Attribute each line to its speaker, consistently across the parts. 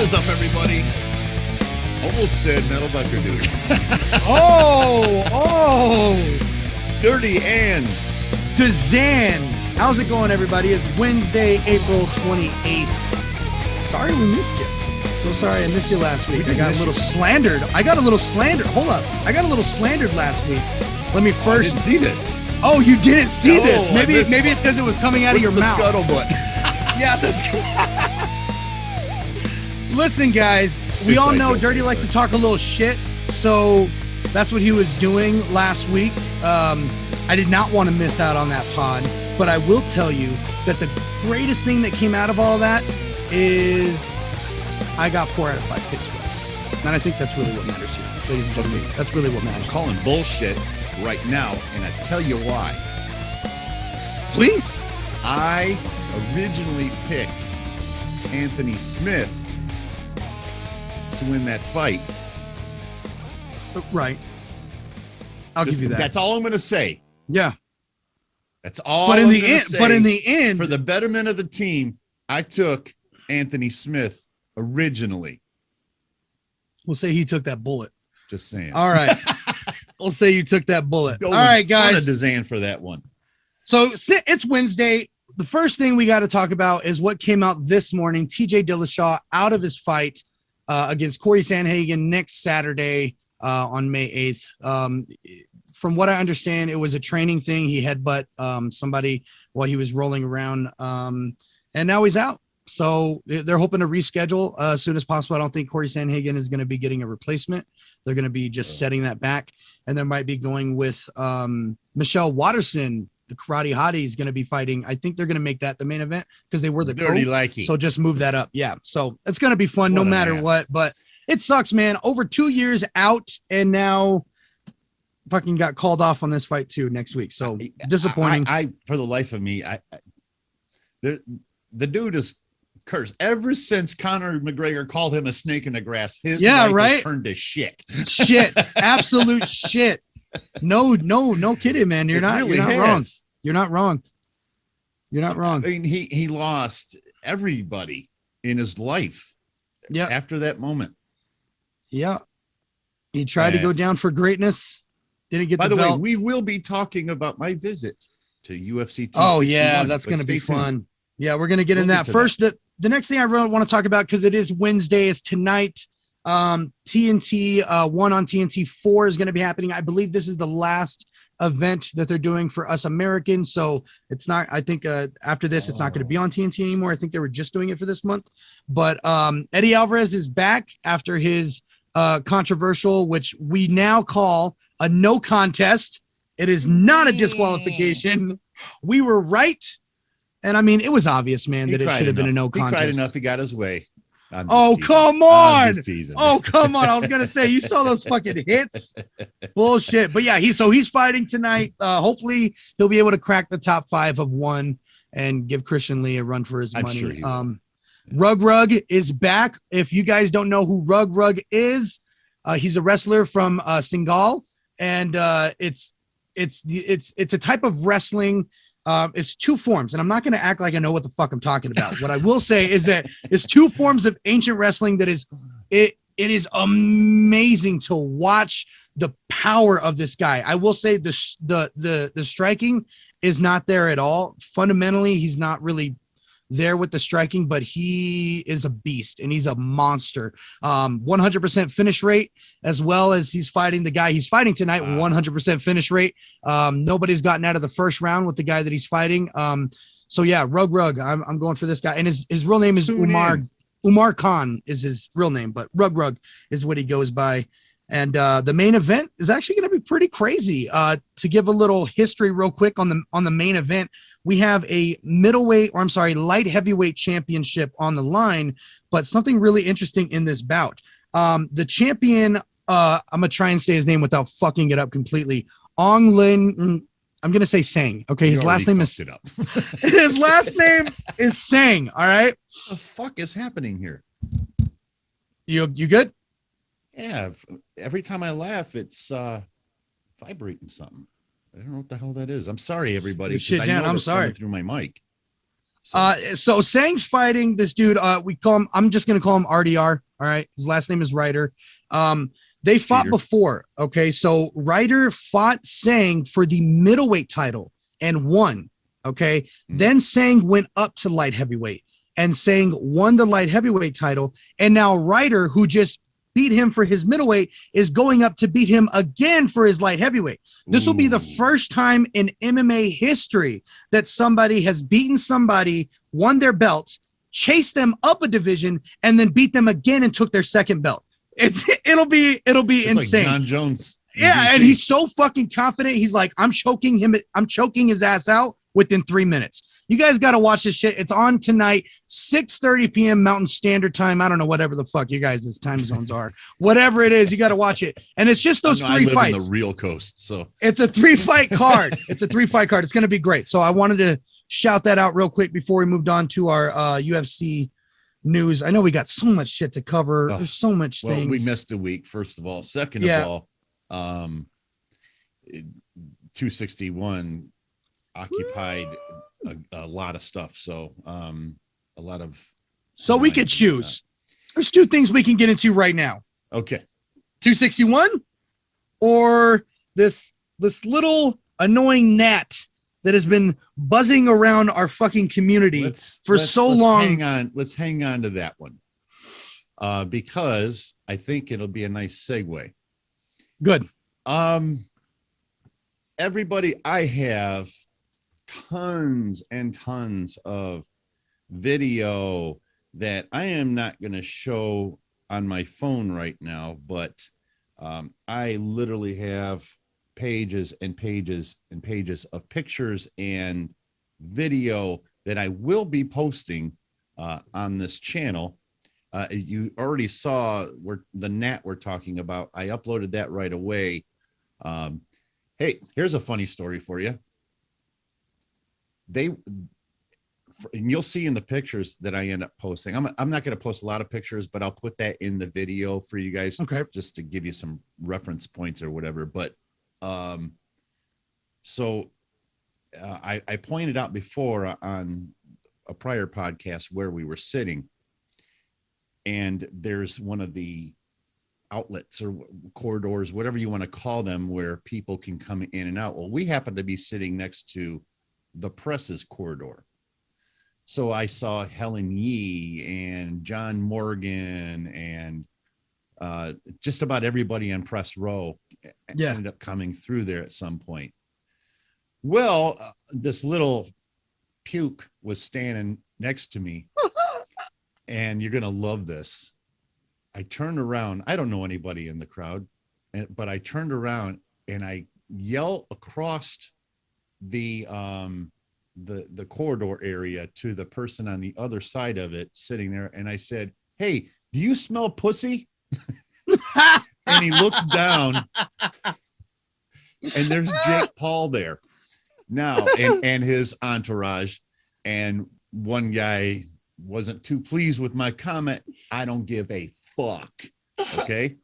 Speaker 1: is up, everybody? Almost said Metalbucker Dude.
Speaker 2: Dirty and DZAN. How's it going, everybody? It's Wednesday, April 28th. Sorry we missed you. So sorry I missed you last week. I got a little slandered. Hold up. I got a little slandered last week. Let me first...
Speaker 1: I didn't see this.
Speaker 2: Oh, you didn't see this? Maybe it's because it was coming out of your mouth.
Speaker 1: Scuttlebutt?
Speaker 2: Yeah, Listen, guys, we all know Dirty likes to talk a little shit, so that's what he was doing last week. I did not want to miss out on that pod, but I will tell you that the greatest thing that came out of all that is I got 4 out of 5 picks right. And I think that's really what matters here, ladies and gentlemen. That's really what matters.
Speaker 1: I'm calling bullshit right now, and I tell you why.
Speaker 2: Please.
Speaker 1: I originally picked Anthony Smith to win that fight.
Speaker 2: Right. I'll give you that.
Speaker 1: That's all I'm going to say.
Speaker 2: Yeah.
Speaker 1: That's all.
Speaker 2: But in the end,
Speaker 1: for the betterment of the team, I took Anthony Smith originally.
Speaker 2: We'll say he took that bullet.
Speaker 1: Just saying.
Speaker 2: All right. We'll say you took that bullet.
Speaker 1: All
Speaker 2: right, guys.
Speaker 1: Of DZAN for that one.
Speaker 2: So it's Wednesday. The first thing we got to talk about is what came out this morning. TJ Dillashaw out of his fight against Corey Sandhagen next Saturday on May 8th. From what I understand, it was a training thing. He headbutt somebody while he was rolling around, and now he's out. So they're hoping to reschedule as soon as possible. I don't think Corey Sandhagen is going to be getting a replacement. They're going to be just setting that back, and they might be going with Michelle Watterson. The karate hottie is going to be fighting. I think they're going to make that the main event because they were the
Speaker 1: Dirty likey.
Speaker 2: So just move that up. Yeah. So it's going to be fun no matter what, but it sucks, man. Over 2 years out, and now fucking got called off on this fight too next week. So disappointing.
Speaker 1: I for the life of me, the dude is cursed ever since Conor McGregor called him a snake in the grass. His life has turned to shit.
Speaker 2: Absolute shit. No kidding, man. You're not wrong. You're not wrong.
Speaker 1: I mean, he lost everybody in his life.
Speaker 2: Yeah.
Speaker 1: After that moment.
Speaker 2: Yeah. He tried to go down for greatness. Didn't get
Speaker 1: the belt. By the way, we will be talking about my visit to UFC 261.
Speaker 2: Oh, yeah, that's going to be fun. Yeah, we're going to get in that. First, the next thing I really want to talk about, because it is Wednesday, is tonight. TNT 1 on TNT 4 is going to be happening. I believe this is the last event that they're doing for us Americans. So it's not, I think after this, it's not going to be on TNT anymore. I think they were just doing it for this month. But Eddie Alvarez is back after his controversial, which we now call a no contest. It is not a disqualification. We were right. And I mean, it was obvious, man, that it should have been a no contest.
Speaker 1: He cried enough. He got his way.
Speaker 2: Oh, come on. Oh, come on. I was going to say, you saw those fucking hits. Bullshit. But yeah, he's fighting tonight. Hopefully he'll be able to crack the top 5 of 1 and give Christian Lee a run for his money.
Speaker 1: Sure he will.
Speaker 2: Rug is back. If you guys don't know who Rug is, he's a wrestler from Singal, and it's a type of wrestling. It's 2 forms, and I'm not going to act like I know what the fuck I'm talking about. What I will say is that it's 2 forms of ancient wrestling that is it is amazing to watch the power of this guy. I will say the striking is not there at all. Fundamentally, he's not really there with the striking, but he is a beast and he's a monster. 100% finish rate, as well as he's fighting the guy he's fighting tonight. 100% finish rate. Nobody's gotten out of the first round with the guy that he's fighting. So yeah, Rug. I'm going for this guy, and his real name is Umar Khan is his real name, but Rug is what he goes by. And the main event is actually going to be pretty crazy. To give a little history real quick on the main event, we have a light heavyweight championship on the line, but something really interesting in this bout. The champion, I'm going to try and say his name without fucking it up completely. Ong Lin, I'm going to say Sang. Okay, his last name is his last name is Sang, all right?
Speaker 1: What the fuck is happening here?
Speaker 2: You good?
Speaker 1: Yeah, every time I laugh, it's vibrating something. I don't know what the hell that is. I'm sorry, everybody.
Speaker 2: Shit down. I'm sorry.
Speaker 1: Through my mic.
Speaker 2: So Sang's fighting this dude. We call him. I'm just gonna call him RDR. All right. His last name is Ryder. They fought before. Okay. So Ryder fought Sang for the middleweight title and won. Okay. Then Sang went up to light heavyweight and Sang won the light heavyweight title. And now Ryder, who just beat him for his middleweight, is going up to beat him again for his light heavyweight. This will be the first time in MMA history that somebody has beaten somebody, won their belts, chased them up a division, and then beat them again and took their second belt. It'll be insane.
Speaker 1: Like John Jones.
Speaker 2: Yeah, and he's so fucking confident. He's like, I'm choking his ass out within 3 minutes. You guys got to watch this shit. It's on tonight, 6:30 p.m. Mountain Standard Time. I don't know, whatever the fuck you guys' time zones are. Whatever it is, you got to watch it. And it's just those three fights. I live
Speaker 1: in the real coast, so
Speaker 2: it's a 3-fight card. It's going to be great. So I wanted to shout that out real quick before we moved on to our UFC news. I know we got so much shit to cover. There's so much things.
Speaker 1: We missed a week, first of all. Second of all, 261 occupied a lot of stuff. So a lot of.
Speaker 2: So we could choose. There's two things we can get into right now.
Speaker 1: Okay.
Speaker 2: 261 or this little annoying gnat that has been buzzing around our fucking community for so long.
Speaker 1: Let's hang on to that one. Because I think it'll be a nice segue.
Speaker 2: Good.
Speaker 1: Everybody, I have tons and tons of video that I am not going to show on my phone right now, but I literally have pages and pages and pages of pictures and video that I will be posting on this channel. You already saw the gnat we're talking about. I uploaded that right away. Hey, here's a funny story for you. And you'll see in the pictures that I end up posting. I'm not going to post a lot of pictures, but I'll put that in the video for you guys, just to give you some reference points or whatever. But I pointed out before on a prior podcast where we were sitting, and there's one of the outlets or corridors, whatever you want to call them, where people can come in and out. Well, we happen to be sitting next to the presses corridor. So I saw Helen Yee and John Morgan and just about everybody on press row ended up coming through there at some point. Well, this little puke was standing next to me, and you're going to love this. I turned around. I don't know anybody in the crowd, but I turned around and I yell across the corridor area to the person on the other side of it sitting there. And I said, "Hey, do you smell pussy?" And he looks down, and there's Jake Paul there now, and his entourage. And one guy wasn't too pleased with my comment. I don't give a fuck. Okay.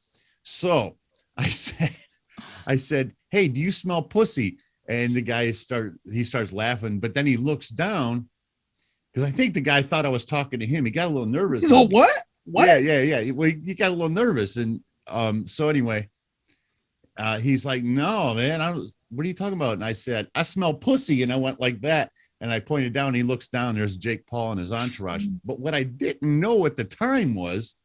Speaker 1: So I said, "Hey, do you smell pussy?" And the guy starts laughing, but then he looks down, because I think the guy thought I was talking to him. He got a little nervous.
Speaker 2: He's like, what?
Speaker 1: Yeah. Well, he got a little nervous. And so anyway, he's like, "No, man, what are you talking about?" And I said, "I smell pussy." And I went like that. And I pointed down, and he looks down, there's Jake Paul and his entourage. But what I didn't know at the time was,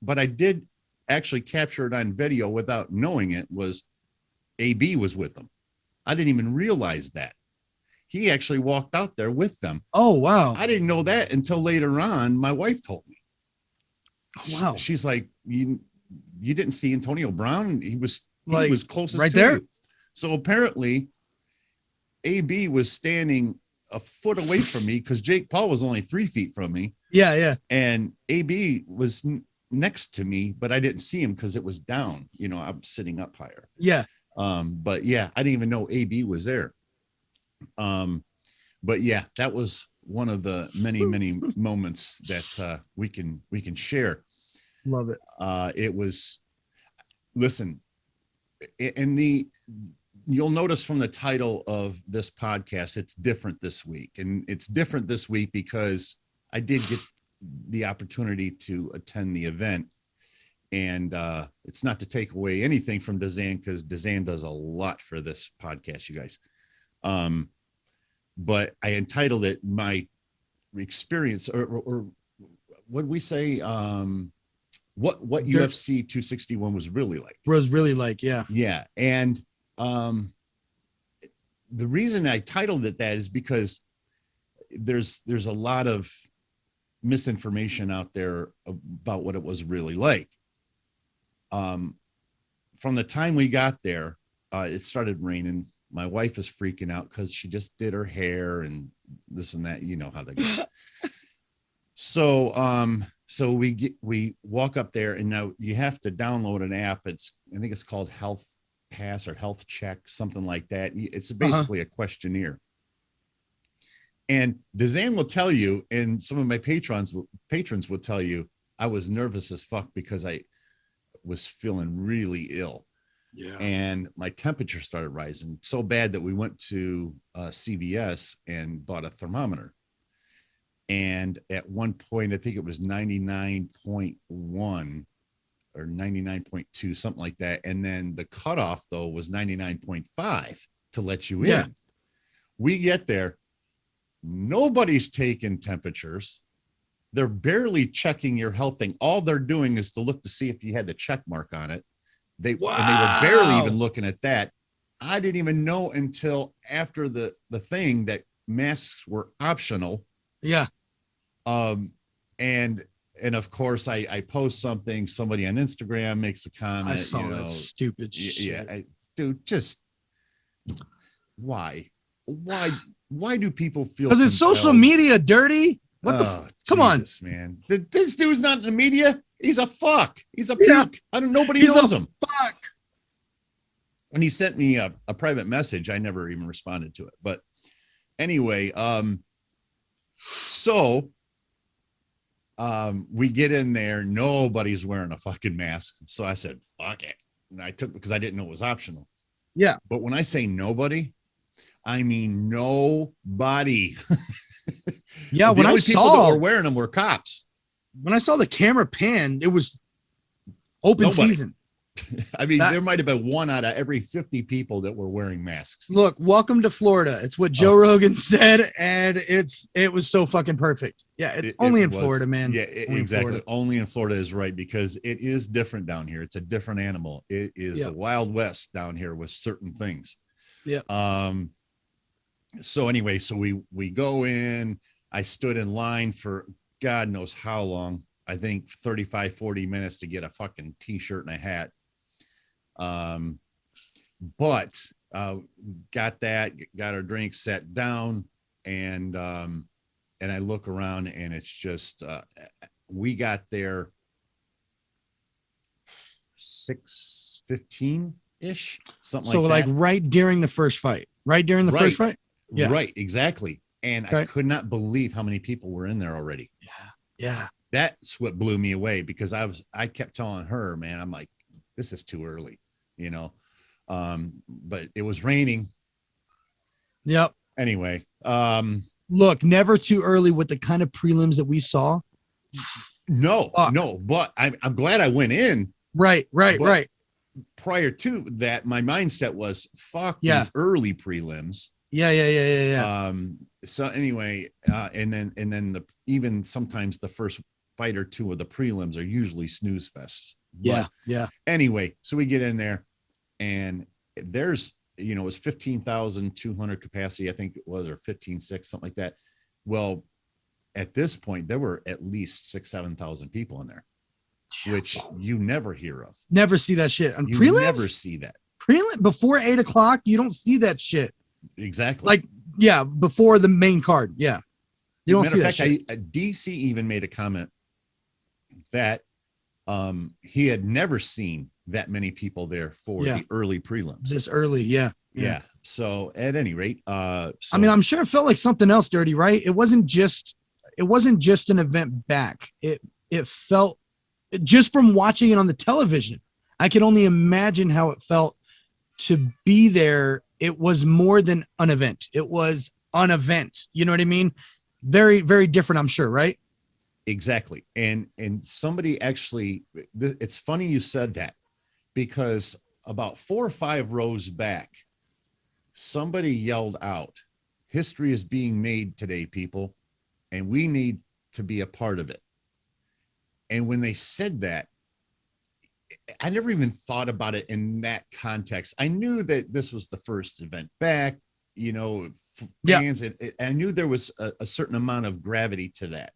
Speaker 1: but I did actually capture it on video without knowing it, was AB was with them. I didn't even realize that. He actually walked out there with them.
Speaker 2: Oh, wow.
Speaker 1: I didn't know that until later on. My wife told me.
Speaker 2: Oh, wow.
Speaker 1: She's like, you didn't see Antonio Brown? He was closest
Speaker 2: right
Speaker 1: to
Speaker 2: there.
Speaker 1: you. So apparently AB was standing a foot away from me, because Jake Paul was only 3 feet from me.
Speaker 2: Yeah.
Speaker 1: And AB was next to me, but I didn't see him because it was down. I'm sitting up higher.
Speaker 2: Yeah.
Speaker 1: But yeah, I didn't even know AB was there. But yeah, that was one of the many moments that we can share.
Speaker 2: Love it.
Speaker 1: It was, listen, and the you'll notice from the title of this podcast, it's different this week. And it's different this week because I did get the opportunity to attend the event. And it's not to take away anything from DZAN, because DZAN does a lot for this podcast, you guys. But I entitled it my experience, or what we say, what UFC 261 was really like. Yeah. And the reason I titled it that is because there's a lot of misinformation out there about what it was really like. From the time we got there, it started raining. My wife is freaking out because she just did her hair and this and that. You know how that goes. So we walk up there, and now you have to download an app. I think it's called Health Pass or Health Check, something like that. It's basically a questionnaire. And DZAN will tell you, and some of my patrons will tell you, I was nervous as fuck because I was feeling really ill.
Speaker 2: Yeah.
Speaker 1: And my temperature started rising so bad that we went to CVS and bought a thermometer. And at one point, I think it was 99.1 or 99.2, something like that. And then the cutoff, though, was 99.5 to let you in.
Speaker 2: Yeah.
Speaker 1: We get there. Nobody's taking temperatures. They're barely checking your health thing. All they're doing is to look to see if you had the check mark on it. And they were barely even looking at that. I didn't even know until after the thing that masks were optional.
Speaker 2: Yeah.
Speaker 1: And of course I post something, somebody on Instagram makes a comment.
Speaker 2: I saw that stupid shit.
Speaker 1: Yeah. Dude, just why do people feel?
Speaker 2: Because it's social media dirty. Come on,
Speaker 1: man. This dude's not in the media. He's a fuck. He's a puke. Nobody knows him.
Speaker 2: Fuck.
Speaker 1: When he sent me a private message, I never even responded to it. But anyway, we get in there. Nobody's wearing a fucking mask. So I said, fuck it. And I took, because I didn't know it was optional.
Speaker 2: Yeah.
Speaker 1: But when I say nobody, I mean nobody.
Speaker 2: Yeah.
Speaker 1: The only people that were wearing them were cops.
Speaker 2: When I saw the camera pan, it was open season.
Speaker 1: I mean, there might have been one out of every 50 people that were wearing masks.
Speaker 2: Look, welcome to Florida. It's what Joe Rogan said, and it was so fucking perfect. Yeah, it's only in Florida, man.
Speaker 1: Yeah, exactly. Only in Florida is right, because it is different down here. It's a different animal. It is the Wild West down here with certain things.
Speaker 2: Yeah.
Speaker 1: So anyway, so we go in. I stood in line for God knows how long. I think 35, 40 minutes to get a fucking t-shirt and a hat. But got our drink, sat down, and I look around, and it's just we got there 6:15 ish, something like that. So like
Speaker 2: right during the first fight. First fight? Yeah.
Speaker 1: Right, exactly. And I could not believe how many people were in there already.
Speaker 2: Yeah.
Speaker 1: That's what blew me away, because I kept telling her, man, I'm like, this is too early, you know. But it was raining.
Speaker 2: Yep.
Speaker 1: Anyway,
Speaker 2: look, never too early with the kind of prelims that we saw.
Speaker 1: No, but I'm glad I went in.
Speaker 2: Right.
Speaker 1: Prior to that, my mindset was fuck these early prelims.
Speaker 2: Yeah.
Speaker 1: So anyway, and then even sometimes the first fight or two of the prelims are usually snooze fests.
Speaker 2: Yeah.
Speaker 1: Anyway, so we get in there, and there's, it was 15,200 capacity, I think it was, or 15,600, something like that. Well, at this point, there were at least 6,000-7,000 people in there, which you never hear of.
Speaker 2: Never see that shit on
Speaker 1: you
Speaker 2: prelims.
Speaker 1: Never see that.
Speaker 2: Prelim before 8 o'clock, you don't see that shit.
Speaker 1: Exactly.
Speaker 2: Like, yeah, before the main card. Yeah. You don't see that shit.
Speaker 1: DC even made a comment that he had never seen that many people there for the early prelims.
Speaker 2: This early, yeah.
Speaker 1: So at any rate,
Speaker 2: I mean, I'm sure it felt like something else, Dirty, right? It wasn't just an event back. It felt, just from watching it on the television, I could only imagine how it felt to be there, it was more than an event. It was an event. You know what I mean? Very, very different, I'm sure, right?
Speaker 1: Exactly. And somebody actually, it's funny you said that, because about 4 or 5 rows back, somebody yelled out, "History is being made today, people, and we need to be a part of it." And when they said that, I never even thought about it in that context. I knew that this was the first event back, you know, fans, and I knew there was a certain amount of gravity to that.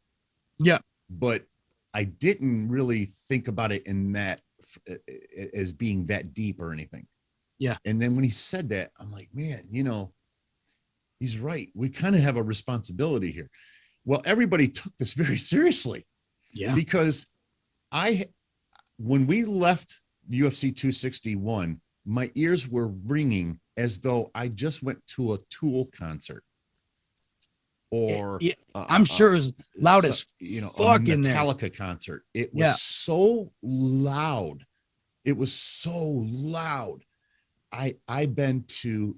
Speaker 2: Yeah.
Speaker 1: But I didn't really think about it in that as being that deep or anything.
Speaker 2: Yeah.
Speaker 1: And then when he said that, I'm like, man, you know, he's right. We kind of have a responsibility here. Well, everybody took this very seriously.
Speaker 2: Yeah.
Speaker 1: Because when we left UFC 261, my ears were ringing as though I just went to a Tool concert, or
Speaker 2: I'm sure it's loud as
Speaker 1: you know,
Speaker 2: fuck
Speaker 1: a
Speaker 2: in there.
Speaker 1: Metallica concert. It was so loud. It was so loud. I've been to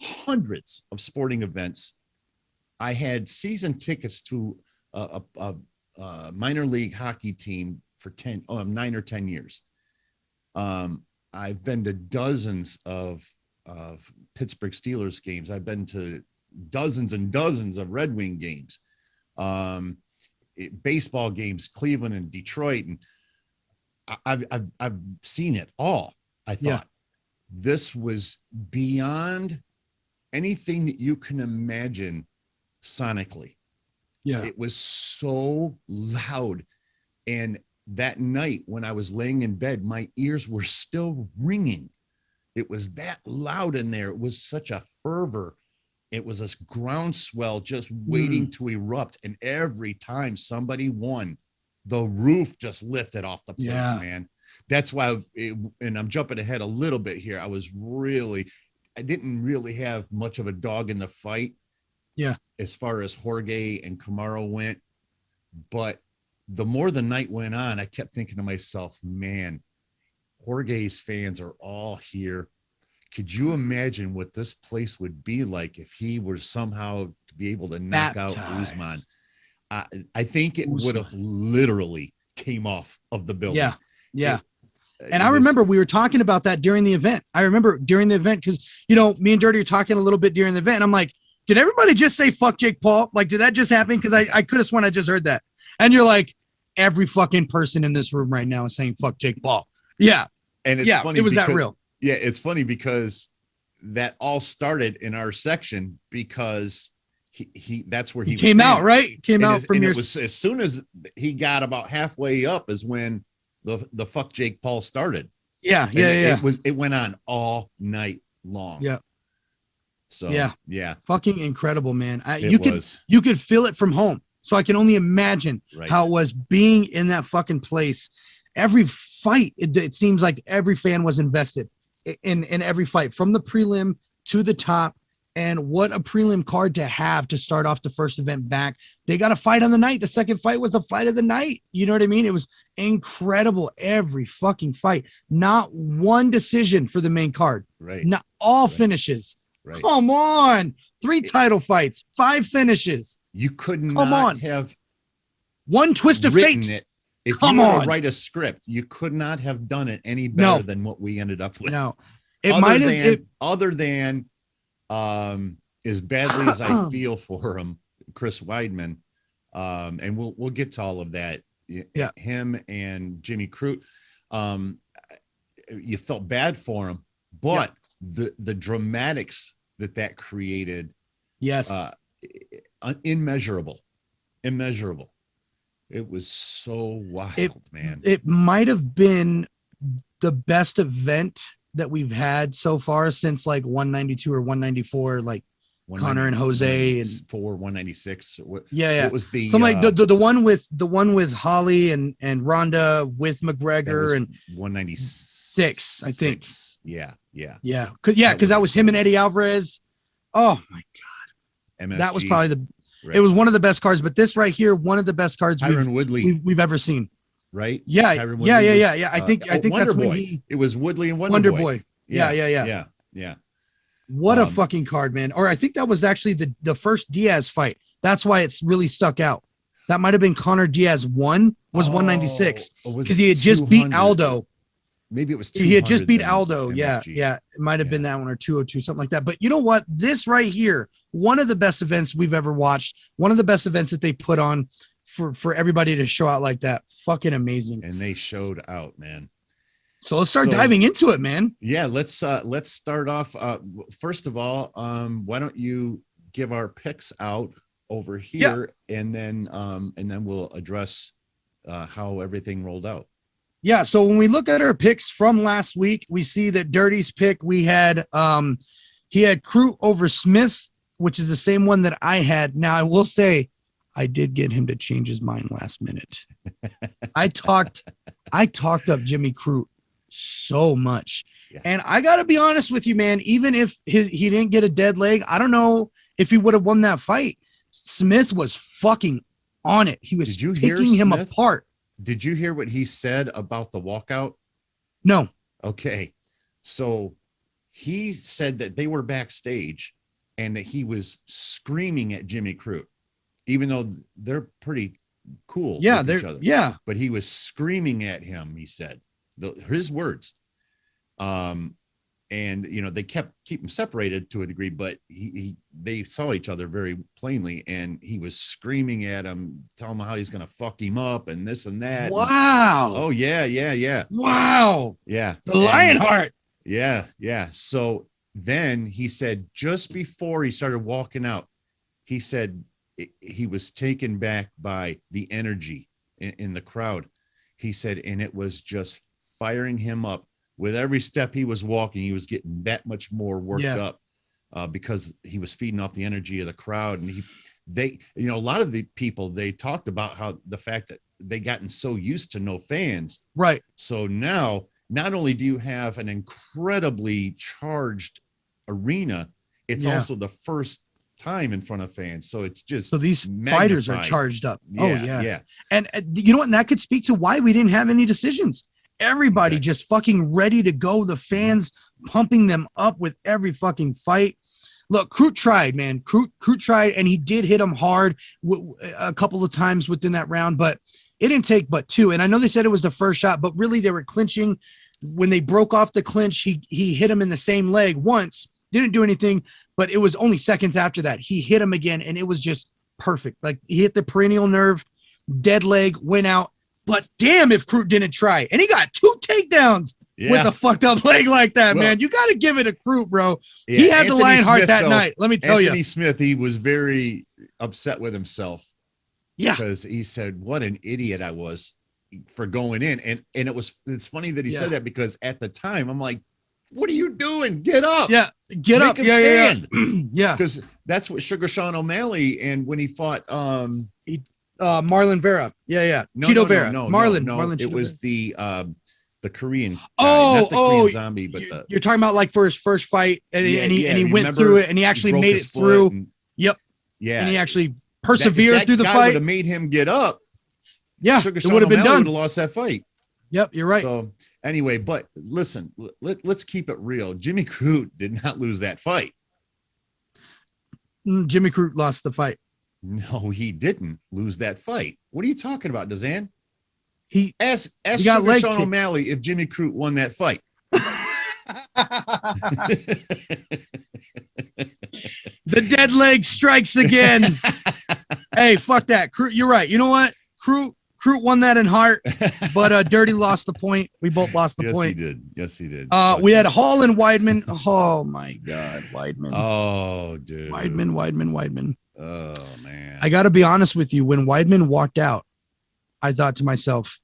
Speaker 1: hundreds of sporting events. I had season tickets to a minor league hockey team for 9 or 10 years. I've been to dozens of Pittsburgh Steelers games. I've been to dozens and dozens of Red Wing games, baseball games, Cleveland and Detroit, and I've seen it all. I thought this was beyond anything that you can imagine sonically.
Speaker 2: Yeah.
Speaker 1: It was so loud. And that night when I was laying in bed, my ears were still ringing. It was that loud in there. It was such a fervor. It was a groundswell just waiting to erupt. And every time somebody won, the roof just lifted off the place, man. That's why, and I'm jumping ahead a little bit here. I didn't really have much of a dog in the fight.
Speaker 2: Yeah.
Speaker 1: As far as Jorge and Camaro went. But the more the night went on, I kept thinking to myself, man, Jorge's fans are all here. Could you imagine what this place would be like if he were somehow to be able to knock out Usman? I think it would have literally came off of the building.
Speaker 2: Yeah. And I remember we were talking about that during the event. I remember during the event, because, you know, me and Dirty were talking a little bit during the event. And I'm like, did everybody just say fuck Jake Paul? Like, did that just happen? Because I could have sworn I just heard that. And you're like, every fucking person in this room right now is saying fuck Jake Paul. Yeah.
Speaker 1: And it's funny.
Speaker 2: It was that real.
Speaker 1: Yeah, it's funny because that all started in our section because he that's where he
Speaker 2: came out, right? Came out from your.
Speaker 1: It was as soon as he got about halfway up is when the fuck Jake Paul started.
Speaker 2: Yeah.
Speaker 1: It went on all night long.
Speaker 2: Yeah.
Speaker 1: So yeah.
Speaker 2: Fucking incredible, man.
Speaker 1: You
Speaker 2: could feel it from home. So I can only imagine how it was being in that fucking place. Every fight, it seems like every fan was invested in every fight, from the prelim to the top. And what a prelim card to have to start off the first event back. They got a fight on the night. The second fight was the fight of the night. You know what I mean? It was incredible. Every fucking fight. Not one decision for the main card.
Speaker 1: Right.
Speaker 2: Not all finishes. Right. Come on. 3 title fights, 5 finishes.
Speaker 1: You could not have
Speaker 2: one twist of fate.
Speaker 1: It. If you were to write a script, you could not have done it any better than what we ended up with.
Speaker 2: No. It might have,
Speaker 1: other than as badly as I feel for him, Chris Weidman, and we'll get to all of that.
Speaker 2: Yeah.
Speaker 1: Him and Jimmy Crute, you felt bad for him, but the dramatics that created, immeasurable. It was so wild, man.
Speaker 2: It might have been the best event that we've had so far since like 192 or 194, like Connor and Jose and
Speaker 1: 196.
Speaker 2: Yeah.
Speaker 1: What was the
Speaker 2: like the one with Holly and Ronda with McGregor and
Speaker 1: 196,
Speaker 2: I think.
Speaker 1: Yeah.
Speaker 2: Because that was him and Eddie Alvarez. Oh my God.
Speaker 1: MSG.
Speaker 2: That was probably it was one of the best cards, but this right here, one of the best cards
Speaker 1: Tyron Woodley
Speaker 2: we've ever seen.
Speaker 1: right?
Speaker 2: Yeah,
Speaker 1: Tyron
Speaker 2: yeah,
Speaker 1: Woodley
Speaker 2: yeah,
Speaker 1: was,
Speaker 2: yeah. I think
Speaker 1: Wonder
Speaker 2: that's when
Speaker 1: Boy. It was Woodley and
Speaker 2: Wonder
Speaker 1: Boy.
Speaker 2: Boy. Yeah, yeah, yeah.
Speaker 1: Yeah, yeah.
Speaker 2: What a fucking card, man. Or I think that was actually the first Diaz fight. That's why it's really stuck out. That might have been Conor Diaz 196
Speaker 1: was
Speaker 2: because
Speaker 1: it
Speaker 2: he had just beat
Speaker 1: 200?
Speaker 2: Aldo.
Speaker 1: Maybe it was 200.
Speaker 2: He had just beat
Speaker 1: then
Speaker 2: Aldo. Yeah,
Speaker 1: MSG.
Speaker 2: yeah. It might have been that one or 202, something like that. But you know what? This right here, one of the best events we've ever watched, one of the best events that they put on for everybody to show out like that. Fucking amazing.
Speaker 1: And they showed out, man.
Speaker 2: So let's start diving into it, man.
Speaker 1: Yeah, let's start off. First of all, why don't you give our picks out over here, and then we'll address how everything rolled out.
Speaker 2: Yeah, so when we look at our picks from last week, we see that Dirty's pick, we had he had Crute over Smith, which is the same one that I had. Now I will say I did get him to change his mind last minute. I talked up Jimmy Crute so much. Yeah. And I got to be honest with you, man, even if he didn't get a dead leg, I don't know if he would have won that fight. Smith was fucking on it. He was picking him apart.
Speaker 1: Did you hear what he said about the walkout?
Speaker 2: No.
Speaker 1: Okay. So he said that they were backstage and that he was screaming at Jimmy Crute, even though they're pretty cool with each other.
Speaker 2: Yeah.
Speaker 1: But he was screaming at him, he said. His words. And they keep them separated to a degree, but they saw each other very plainly, and he was screaming at him, telling him how he's gonna fuck him up and this and that.
Speaker 2: Wow.
Speaker 1: Oh yeah.
Speaker 2: Wow.
Speaker 1: Yeah.
Speaker 2: The Lionheart.
Speaker 1: Yeah. So then he said, just before he started walking out, he said he was taken back by the energy in the crowd. He said, and it was just firing him up. With every step he was walking, he was getting that much more worked up because he was feeding off the energy of the crowd. And a lot of the people, they talked about how the fact that they gotten so used to no fans.
Speaker 2: Right.
Speaker 1: So now, not only do you have an incredibly charged arena, it's also the first time in front of fans. So it's just
Speaker 2: so these fighters are charged up.
Speaker 1: Yeah.
Speaker 2: And you know what? And that could speak to why we didn't have any decisions. Everybody just fucking ready to go. The fans pumping them up with every fucking fight. Look, Crute tried, man. Crute tried, and he did hit him hard a couple of times within that round, but it didn't take but two. And I know they said it was the first shot, but really they were clinching. When they broke off the clinch, he hit him in the same leg once, didn't do anything, but it was only seconds after that. He hit him again, and it was just perfect. Like, he hit the perennial nerve, dead leg, went out. But damn if Crute didn't try. And he got 2 takedowns with a fucked up leg like that, man. You got to give it a Crute, bro. Yeah, he had the Lionheart that night. Let me tell you.
Speaker 1: Anthony Smith, he was very upset with himself.
Speaker 2: Yeah.
Speaker 1: Because he said, what an idiot I was for going in. And it's funny that he said that, because at the time I'm like, what are you doing? Get up.
Speaker 2: Yeah. Get up.
Speaker 1: Yeah.
Speaker 2: Yeah.
Speaker 1: Because that's what Sugar Sean O'Malley, and when he fought
Speaker 2: Marlon Vera. Yeah. Cheeto Vera. Marlon.
Speaker 1: It was the Korean guy,
Speaker 2: not
Speaker 1: the Korean zombie, but
Speaker 2: you're talking about like for his first fight, and he went through it, and he actually made it through. Yep.
Speaker 1: Yeah.
Speaker 2: And he actually persevered through the fight.
Speaker 1: Would have made him get up.
Speaker 2: Yeah,
Speaker 1: Sugar
Speaker 2: it would have been done.
Speaker 1: Would have lost that fight.
Speaker 2: Yep, you're right.
Speaker 1: So anyway, but listen, let's keep it real. Jimmy Crute did not lose that fight.
Speaker 2: Jimmy Crute lost the fight.
Speaker 1: No, he didn't lose that fight. What are you talking about, DZAN? Ask
Speaker 2: he
Speaker 1: Sugar Sean O'Malley if Jimmy Crute won that fight.
Speaker 2: The dead leg strikes again. Hey, fuck that. Crute, you're right. You know what? Crute won that in heart, but Dirty lost the point. We both lost the point.
Speaker 1: Yes, he did.
Speaker 2: We had Hall and Weidman. Oh my God, Weidman.
Speaker 1: Oh, dude.
Speaker 2: Weidman.
Speaker 1: Oh man.
Speaker 2: I got to be honest with you. When Weidman walked out, I thought to myself,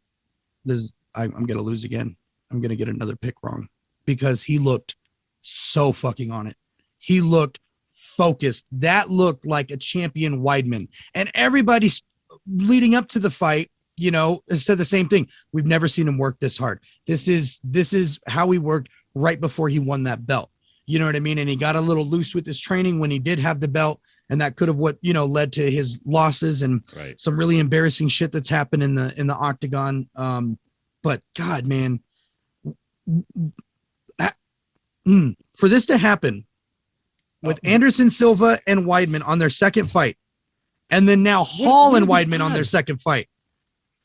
Speaker 2: I'm going to lose again. I'm going to get another pick wrong, because he looked so fucking on it. He looked focused. That looked like a champion Weidman. And everybody's leading up to the fight, said the same thing. We've never seen him work this hard. This is how he worked right before he won that belt. You know what I mean? And he got a little loose with his training when he did have the belt. and that could have led to his losses and
Speaker 1: Right.
Speaker 2: some really embarrassing shit that's happened in the octagon. But God, man, for this to happen with Anderson Silva and Weidman on their second fight, and then now Hall and Weidman on their second fight,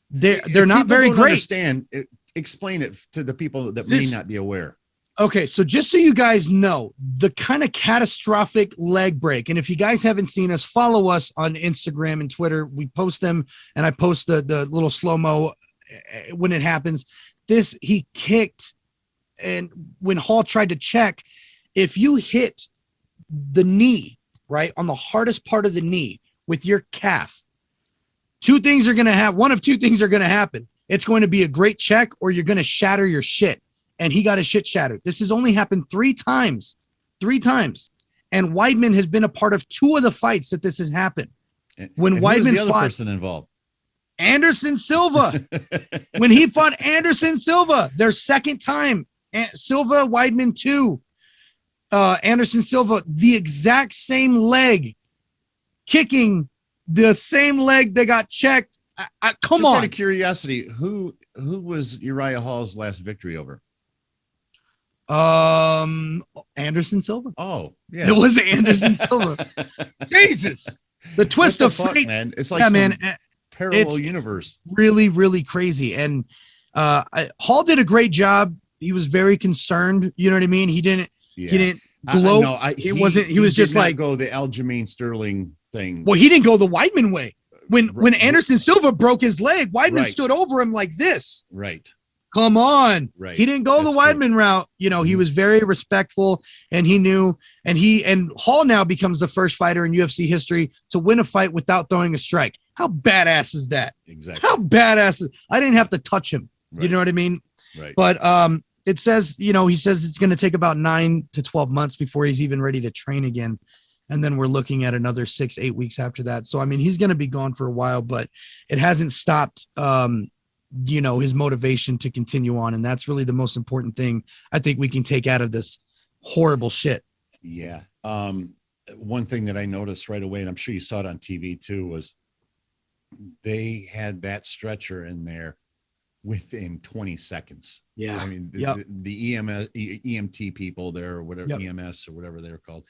Speaker 2: they're not very great.
Speaker 1: Understand? Explain it to the people that may not be aware.
Speaker 2: Okay, so just so you guys know, the kind of catastrophic leg break, and if you guys haven't seen us, follow us on Instagram and Twitter. We post them, and I post the little slow-mo when it happens. He kicked, and when Hall tried to check, if you hit the knee, right, on the hardest part of the knee with your calf, one of two things are going to happen. It's going to be a great check, or you're going to shatter your shit. And he got his shit shattered. This has only happened three times. And Weidman has been a part of two of the fights that this has happened. When Weidman
Speaker 1: the other
Speaker 2: fought
Speaker 1: person involved,
Speaker 2: Anderson Silva, when he fought Anderson Silva, their second time, Silva, Weidman 2, Anderson Silva, the exact same leg, kicking the same leg that got checked. Come
Speaker 1: just
Speaker 2: on.
Speaker 1: Out of curiosity, who was Uriah Hall's last victory over?
Speaker 2: Anderson Silva.
Speaker 1: Oh, yeah.
Speaker 2: It was Anderson Silva. Jesus. The twist of fate,
Speaker 1: man. It's like parallel universe.
Speaker 2: Really, really crazy. And Hall did a great job. He was very concerned. You know what I mean? He didn't gloat. He was just like
Speaker 1: go the Aljamain Sterling thing.
Speaker 2: Well, he didn't go the Weidman way. When Anderson Silva broke his leg, Weidman stood over him like this.
Speaker 1: Right.
Speaker 2: Come on.
Speaker 1: Right.
Speaker 2: He didn't go the Weidman route. He was very respectful, and he knew, and Hall now becomes the first fighter in UFC history to win a fight without throwing a strike. How badass is that?
Speaker 1: Exactly.
Speaker 2: How badass I didn't have to touch him. Right. You know what I mean?
Speaker 1: Right.
Speaker 2: But it says, he says it's going to take about 9 to 12 months before he's even ready to train again. And then we're looking at another 6-8 weeks after that. So, I mean, he's going to be gone for a while, but it hasn't stopped, his motivation to continue on. And that's really the most important thing I think we can take out of this horrible shit.
Speaker 1: Yeah. One thing that I noticed right away, and I'm sure you saw it on TV too, was they had that stretcher in there within 20 seconds.
Speaker 2: Yeah.
Speaker 1: I mean, the EMT people there, or whatever, EMS or whatever they're called,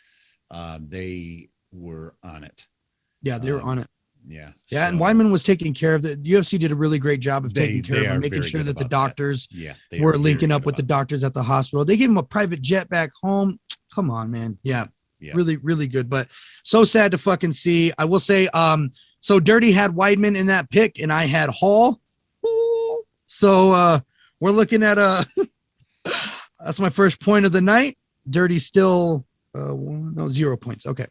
Speaker 1: they were on it.
Speaker 2: Yeah, they were on it.
Speaker 1: Yeah.
Speaker 2: Yeah. So, and Weidman was taking care of the UFC did a really great job of taking care of him, making sure that the doctors were linking up with the doctors at the hospital. They gave him a private jet back home. Come on, man. Yeah. Really, really good. But so sad to fucking see. I will say, so Dirty had Weidman in that pick, and I had Hall. So we're looking at that's my first point of the night. Dirty still 0 points. Okay.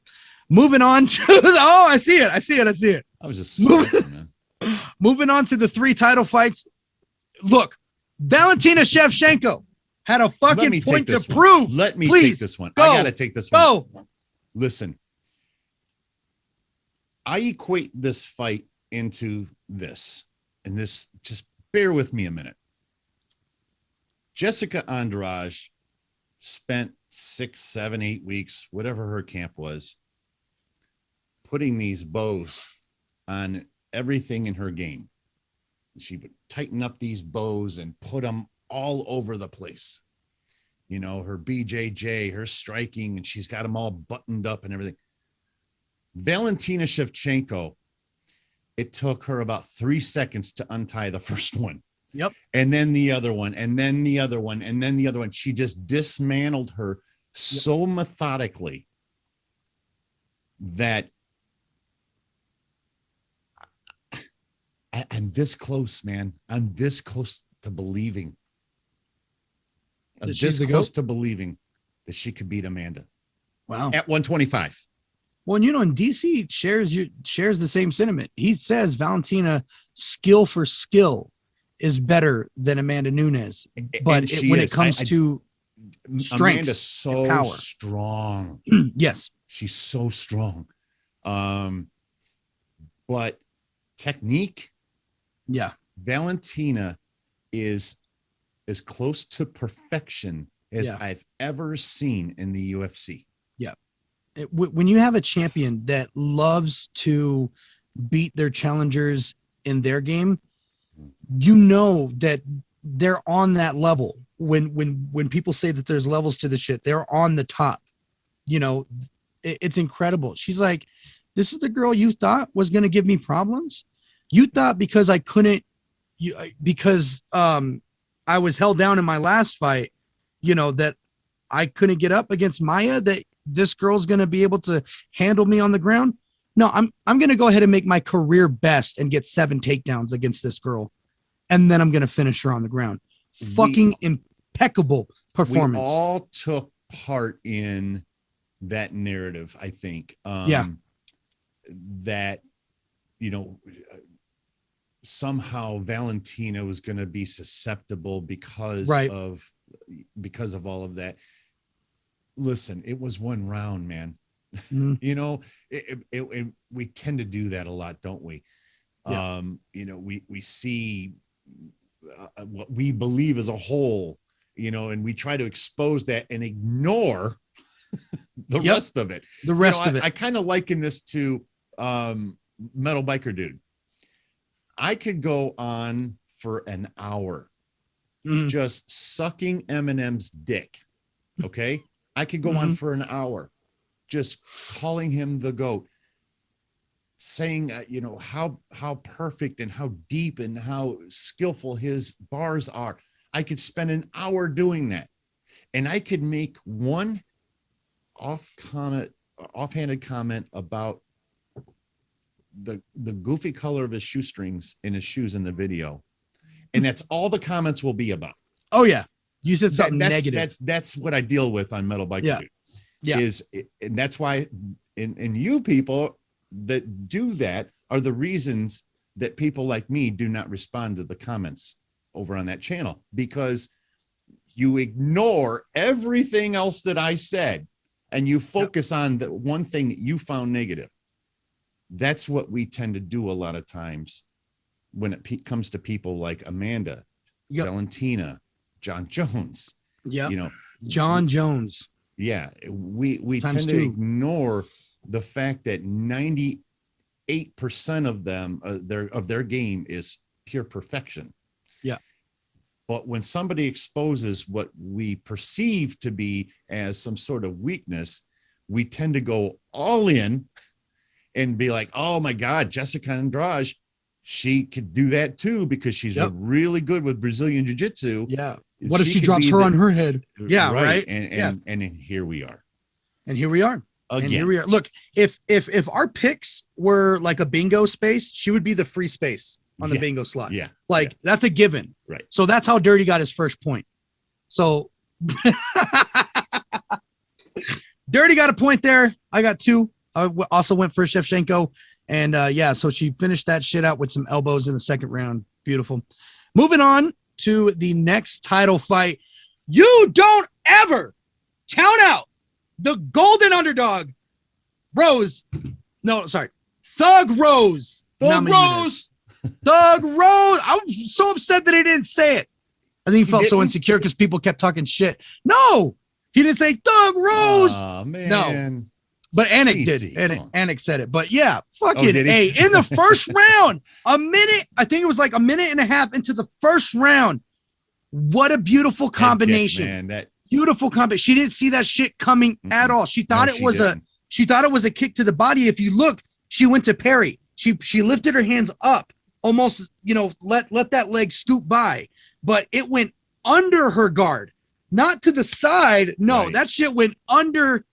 Speaker 2: Moving on to I see it. I was just moving on to the 3 title fights. Look, Valentina Shevchenko had a fucking point to prove.
Speaker 1: Let me take this one. I gotta take this one.
Speaker 2: Go.
Speaker 1: Listen, I equate this fight into this, and this, just bear with me a minute. Jessica Andrade spent 6, 7, 8 weeks, whatever her camp was, putting these bows on everything in her game. She would tighten up these bows and put them all over the place. Her BJJ, her striking, and she's got them all buttoned up and everything. Valentina Shevchenko, it took her about 3 seconds to untie the first one.
Speaker 2: Yep.
Speaker 1: And then the other one, and then the other one, and then the other one. She just dismantled her so methodically that I'm this close, man. I'm this close to believing. I'm this close to believing that she could beat Amanda.
Speaker 2: Wow.
Speaker 1: At 125.
Speaker 2: Well, and DC shares the same sentiment. He says Valentina, skill for skill, is better than Amanda Nunes. But when it comes to strength,
Speaker 1: Amanda's so
Speaker 2: power.
Speaker 1: Strong.
Speaker 2: Yes.
Speaker 1: She's so strong. But technique, Valentina is as close to perfection as I've ever seen in the UFC.
Speaker 2: Yeah. when you have a champion that loves to beat their challengers in their game, you know that they're on that level. When people say that there's levels to the shit, they're on the top. You know, it's incredible. She's like, this is the girl you thought was going to give me problems. You thought because I couldn't, because I was held down in my last fight, you know, that I couldn't get up against Maya, that this girl's going to be able to handle me on the ground. No, I'm going to go ahead and make my career best and get 7 takedowns against this girl. And then I'm going to finish her on the ground. Fucking impeccable performance.
Speaker 1: We all took part in that narrative, I think. That, you know, somehow Valentina was going to be susceptible because of all of that. Listen, it was one round, man. You know, we tend to do that a lot, don't we? Yeah. You know, we see what we believe as a whole, you know, and we try to expose that and ignore the rest of it.
Speaker 2: The rest of it.
Speaker 1: I kind of liken this to Metal Biker Dude. I could go on for an hour just sucking Eminem's dick. Okay. I could go on for an hour just calling him the GOAT, saying, you know, how perfect and how deep and how skillful his bars are. I could spend an hour doing that. And I could make one offhanded comment about the goofy color of his shoestrings in his shoes in the video. And that's all the comments will be about.
Speaker 2: Oh yeah. You said something negative.
Speaker 1: That's what I deal with on Metal Biker Dude.
Speaker 2: Yeah.
Speaker 1: And that's why and you people that do that are the reasons that people like me do not respond to the comments over on that channel, because you ignore everything else that I said and you focus on the one thing that you found negative. That's what we tend to do a lot of times when it comes to people like Amanda, Valentina, John Jones.
Speaker 2: Yeah.
Speaker 1: You know,
Speaker 2: John Jones.
Speaker 1: Yeah. We tend to ignore the fact that 98% of them, of their game is pure perfection.
Speaker 2: Yeah.
Speaker 1: But when somebody exposes what we perceive to be as some sort of weakness, we tend to go all in and be like, oh my God, Jessica Andrade, she could do that too, because she's really good with Brazilian Jiu-Jitsu.
Speaker 2: Yeah. What if she drops her on her head? Yeah. Right.
Speaker 1: And here we are.
Speaker 2: And here we are. Again. And here we are. Look, if our picks were like a bingo space, she would be the free space on the bingo slot.
Speaker 1: Yeah.
Speaker 2: Like that's a given.
Speaker 1: Right.
Speaker 2: So that's how Dirty got his first point. So Dirty got a point there. I got 2. I also went for Shevchenko. And so she finished that shit out with some elbows in the second round. Beautiful. Moving on to the next title fight. You don't ever count out the golden underdog, Rose. No, sorry. Thug Rose.
Speaker 1: Thug Rose.
Speaker 2: Thug Rose. I'm so upset that he didn't say it. I think he felt so insecure because people kept talking shit. No, he didn't say Thug Rose.
Speaker 1: Oh, man.
Speaker 2: No. But Anik did. Anik said it. But yeah, fucking A. In the first round, I think it was like a minute and a half into the first round. What a beautiful combination.
Speaker 1: Kick, man.
Speaker 2: Beautiful combination. She didn't see that shit coming at all. She thought it was a kick to the body. If you look, she went to parry. She lifted her hands up, almost, you know, let that leg scoop by. But it went under her guard, not to the side. No, that shit went under.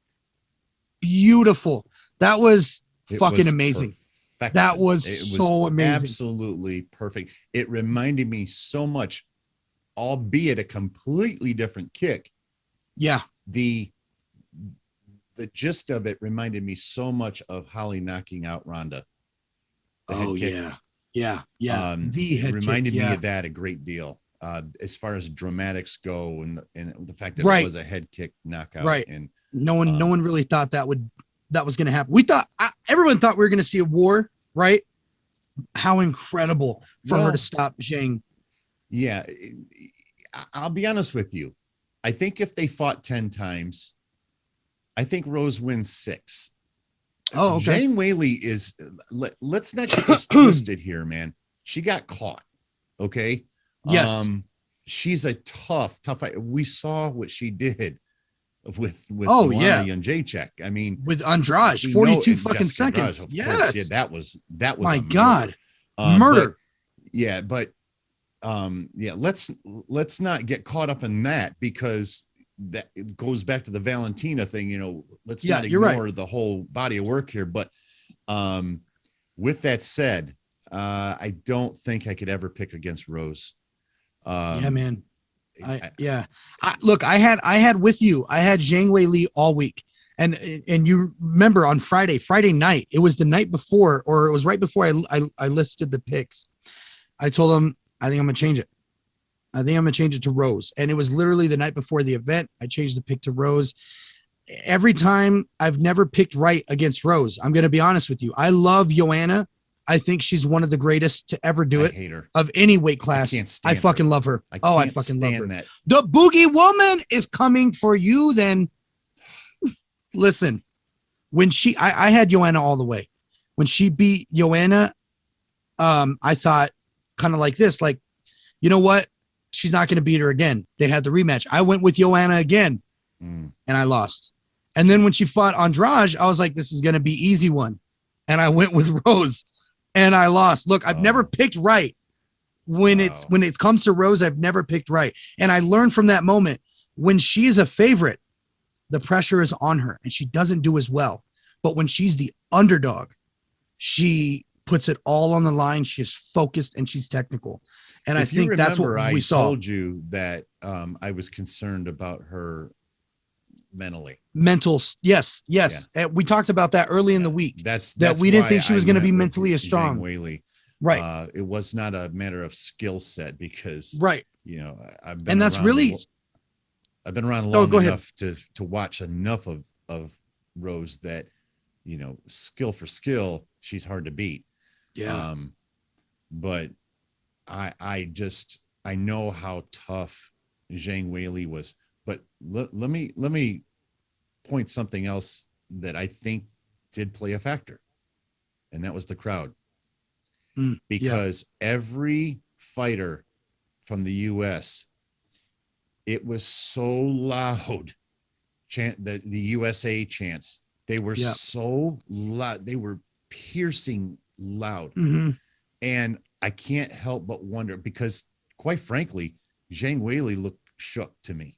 Speaker 2: Beautiful. That was fucking amazing. Perfection. That was so amazing.
Speaker 1: Absolutely perfect. It reminded me so much, albeit a completely different kick.
Speaker 2: Yeah.
Speaker 1: The gist of it reminded me so much of Holly knocking out Ronda.
Speaker 2: Oh yeah. Yeah. Yeah.
Speaker 1: It reminded me of that a great deal. As far as dramatics go and the fact that it was a head kick knockout.
Speaker 2: Right.
Speaker 1: And
Speaker 2: no one really thought that was going to happen. We thought everyone thought we were going to see a war, right? How incredible for her to stop Zhang.
Speaker 1: I think Rose wins 6.
Speaker 2: Oh, okay.
Speaker 1: Zhang Weili is, let's not get this twisted here, man. She got caught. Okay.
Speaker 2: Yes.
Speaker 1: She's a tough fight. We saw what she did with
Speaker 2: Oh,
Speaker 1: Joanna
Speaker 2: yeah.
Speaker 1: Jędrzejczyk. I mean,
Speaker 2: With Andrade,
Speaker 1: we
Speaker 2: 42
Speaker 1: know
Speaker 2: fucking
Speaker 1: Jessica Andrade,
Speaker 2: seconds.
Speaker 1: of course. Yeah,
Speaker 2: Yes.
Speaker 1: that was
Speaker 2: My
Speaker 1: a
Speaker 2: God.
Speaker 1: murder.
Speaker 2: Murder.
Speaker 1: Yeah, let's not get caught up in that, because that it goes back to the Valentina thing. Let's not ignore the whole body of work here. But with that said, I don't think I could ever pick against Rose.
Speaker 2: Yeah, man. Look, I had with you. I had Zhang Weili all week, and you remember on Friday night. It was the night before, or it was right before I listed the picks. I told him I think I'm gonna change it. I think I'm gonna change it to Rose, and it was literally the night before the event. I changed the pick to Rose. Every time I've never picked right against Rose. I'm gonna be honest with you. I love Joanna. I think she's one of the greatest to ever do it.
Speaker 1: I hate her.
Speaker 2: Of any weight class.
Speaker 1: I
Speaker 2: fucking love her.
Speaker 1: I
Speaker 2: fucking love her.
Speaker 1: that.
Speaker 2: The Boogie Woman is coming for you. Then listen, when I had Joanna all the way. When she beat Joanna, I thought kind of like this, like, you know what? She's not going to beat her again. They had the rematch. I went with Joanna again, and I lost. And then when she fought Andrade, I was like, this is going to be easy one. And I went with Rose, and I lost. Look, I've never picked right. When it comes to Rose, I've never picked right. And I learned from that moment, when she is a favorite, the pressure is on her and she doesn't do as well. But when she's the underdog, she puts it all on the line. She's focused and she's technical. And I think that's what we saw. I
Speaker 1: told you that I was concerned about her mentally.
Speaker 2: Yes. Yeah. And we talked about that early in the week.
Speaker 1: That's
Speaker 2: we didn't think she was going to be mentally as strong.
Speaker 1: Weili.
Speaker 2: Right.
Speaker 1: It was not a matter of skill set, because I've been around long enough to watch enough of Rose that skill for skill, she's hard to beat.
Speaker 2: Yeah.
Speaker 1: But I know how tough Zhang Weili was. But let me point something else that I think did play a factor, and that was the crowd. Because every fighter from the US, it was so loud. The USA chants, they were so loud. They were piercing loud. And I can't help but wonder, because quite frankly, Zhang Weili looked shook to me.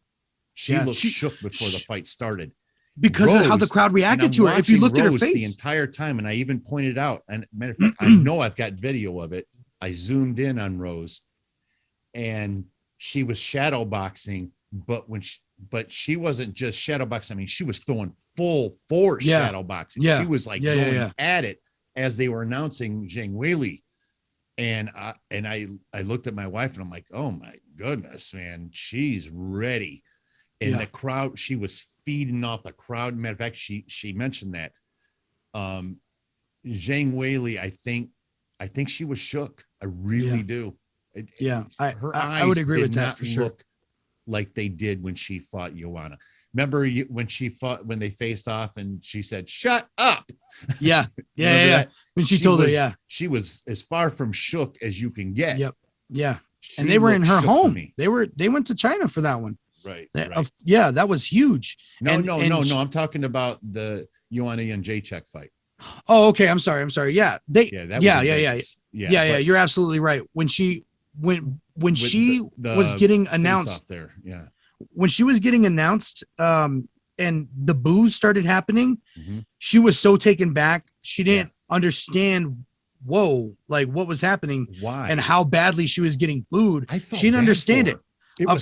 Speaker 1: She looked shook before the fight started.
Speaker 2: Because of how the crowd reacted to her. If you looked at her face
Speaker 1: the entire time, and I even pointed out, and matter of fact, I know I've got video of it. I zoomed in on Rose, and she was shadow boxing, but she wasn't just shadow boxing. I mean, she was throwing full force shadow boxing. She was like going at it as they were announcing Zhang Weili. And I looked at my wife and I'm like, oh my goodness, man, she's ready. And the crowd, she was feeding off the crowd. Matter of fact, she mentioned that. Zhang Weili, I think she was shook. I really do. Her eyes
Speaker 2: I would agree with that
Speaker 1: not
Speaker 2: for sure.
Speaker 1: Look like they did when she fought Joanna. Remember when they faced off and she said, "Shut up."
Speaker 2: Yeah. When she told her,
Speaker 1: she was as far from shook as you can get.
Speaker 2: Yep. Yeah. And they were in her home. They went to China for that one.
Speaker 1: Right.
Speaker 2: Yeah, that was huge.
Speaker 1: No. I'm talking about the Joanna Jędrzejczyk fight.
Speaker 2: Oh, okay. I'm sorry. Yeah. Yeah. You're absolutely right. When she was getting announced
Speaker 1: there. Yeah.
Speaker 2: When she was getting announced, and the boos started happening, she was so taken back. She didn't understand, like what was happening,
Speaker 1: why,
Speaker 2: and how badly she was getting booed. She didn't understand it.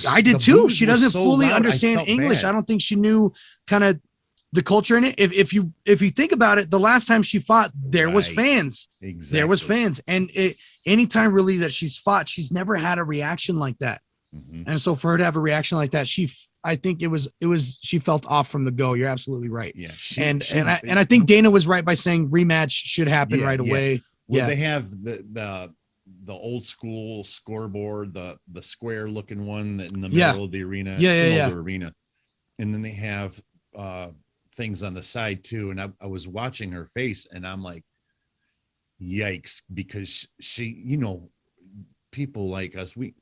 Speaker 1: I
Speaker 2: did too. She doesn't fully understand English. I don't think she knew kind of the culture in it. If you think about it, the last time she fought, there was fans.
Speaker 1: Exactly.
Speaker 2: There was fans. And anytime really that she's fought, she's never had a reaction like that. And so for her to have a reaction like that, I think she felt off from the go. You're absolutely right.
Speaker 1: Yeah.
Speaker 2: I think Dana was right by saying rematch should happen right away.
Speaker 1: Well, they have the old school scoreboard, the square looking one that in the middle of the arena. It's an older arena. And then they have things on the side too, and I was watching her face, and I'm like, yikes, because she, you know, people like us, we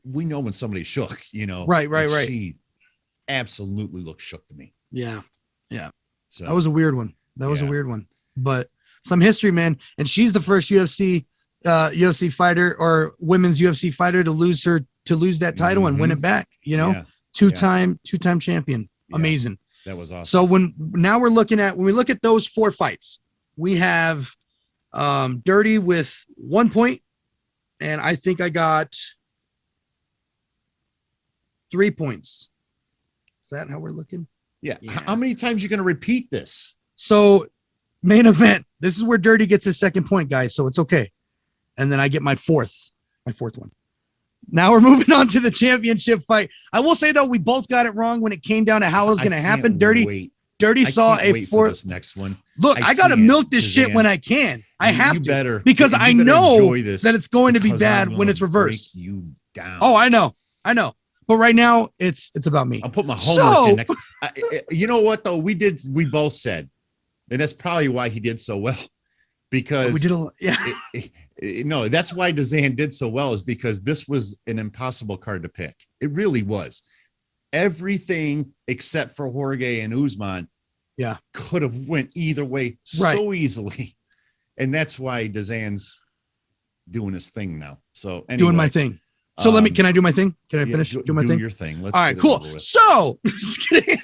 Speaker 1: know when somebody's shook, you know.
Speaker 2: Right.
Speaker 1: She absolutely looked shook to me.
Speaker 2: Yeah.
Speaker 1: So
Speaker 2: That was a weird one. But some history, man. And she's the first UFC fighter or women's UFC fighter to lose that title and win it back. You know, two-time champion.
Speaker 1: Yeah.
Speaker 2: Amazing.
Speaker 1: That was awesome.
Speaker 2: So when we look at those 4 fights, we have Dirty with 1 point, and I think I got 3 points. Is that how we're looking?
Speaker 1: Yeah. How many times are you going to repeat this?
Speaker 2: So main event, this is where Dirty gets his 2nd point, guys. So it's okay. And then I get my fourth one. Now we're moving on to the championship fight. I will say though, we both got it wrong when it came down to how it was going to happen. Dirty saw a fourth.
Speaker 1: This next one.
Speaker 2: Look, I got to milk this shit when I can. I have to, because I know that it's going to be bad when it's reversed.
Speaker 1: You down.
Speaker 2: Oh, I know. But right now it's about me.
Speaker 1: I'll put my homework in next. You know what though? We both said, and that's probably why he did so well, because
Speaker 2: we did
Speaker 1: no, that's why DZAN did so well, is because this was an impossible card to pick. It really was. Everything except for Jorge and Usman, could have went either way so easily, and that's why DZAN's doing his thing now. So anyway, doing
Speaker 2: my thing. So can I do my thing? Can I finish? Do my thing?
Speaker 1: Your thing. Let's
Speaker 2: all right, cool. So, just kidding.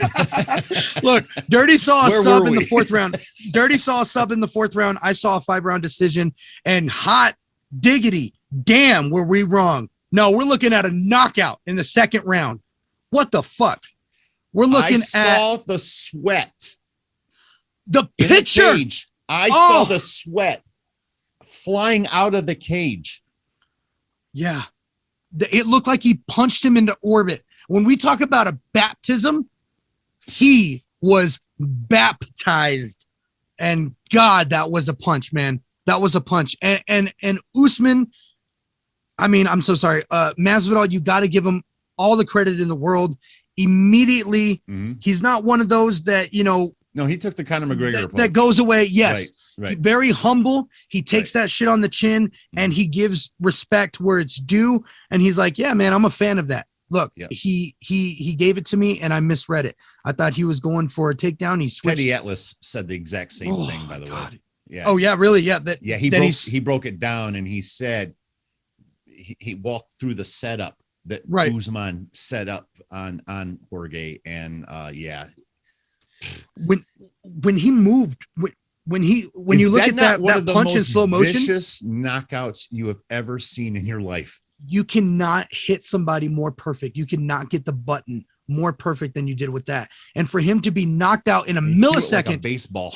Speaker 2: Look, Dirty saw a sub in the 4th round. Dirty saw a sub in the 4th round. I saw a 5-round decision, and hot diggity, damn, were we wrong? No, we're looking at a knockout in the 2nd round. What the fuck? We're looking at.
Speaker 1: I saw the sweat.
Speaker 2: The picture.
Speaker 1: I saw the sweat flying out of the cage.
Speaker 2: Yeah. It looked like he punched him into orbit. When we talk about a baptism, he was baptized. And God, that was a punch, man. That was a punch. And Usman, I mean, I'm so sorry. Masvidal, you got to give him all the credit in the world. Immediately, he's not one of those that, you know.
Speaker 1: No, he took the Conor McGregor approach.
Speaker 2: That goes away. Yes.
Speaker 1: Right.
Speaker 2: Very humble. He takes that shit on the chin and he gives respect where it's due. And he's like, yeah, man, I'm a fan of that. Look, he gave it to me and I misread it. I thought he was going for a takedown. He switched.
Speaker 1: Teddy Atlas said the exact same thing, by the way. Yeah.
Speaker 2: Oh yeah, really? Yeah.
Speaker 1: He broke it down and he said he walked through the setup that Usman set up on Jorge, and
Speaker 2: when he moved, when you look at that punch in slow motion,
Speaker 1: vicious knockouts you have ever seen in your life.
Speaker 2: You cannot hit somebody more perfect. You cannot get the button more perfect than you did with that. And for him to be knocked out in a millisecond,
Speaker 1: like a baseball,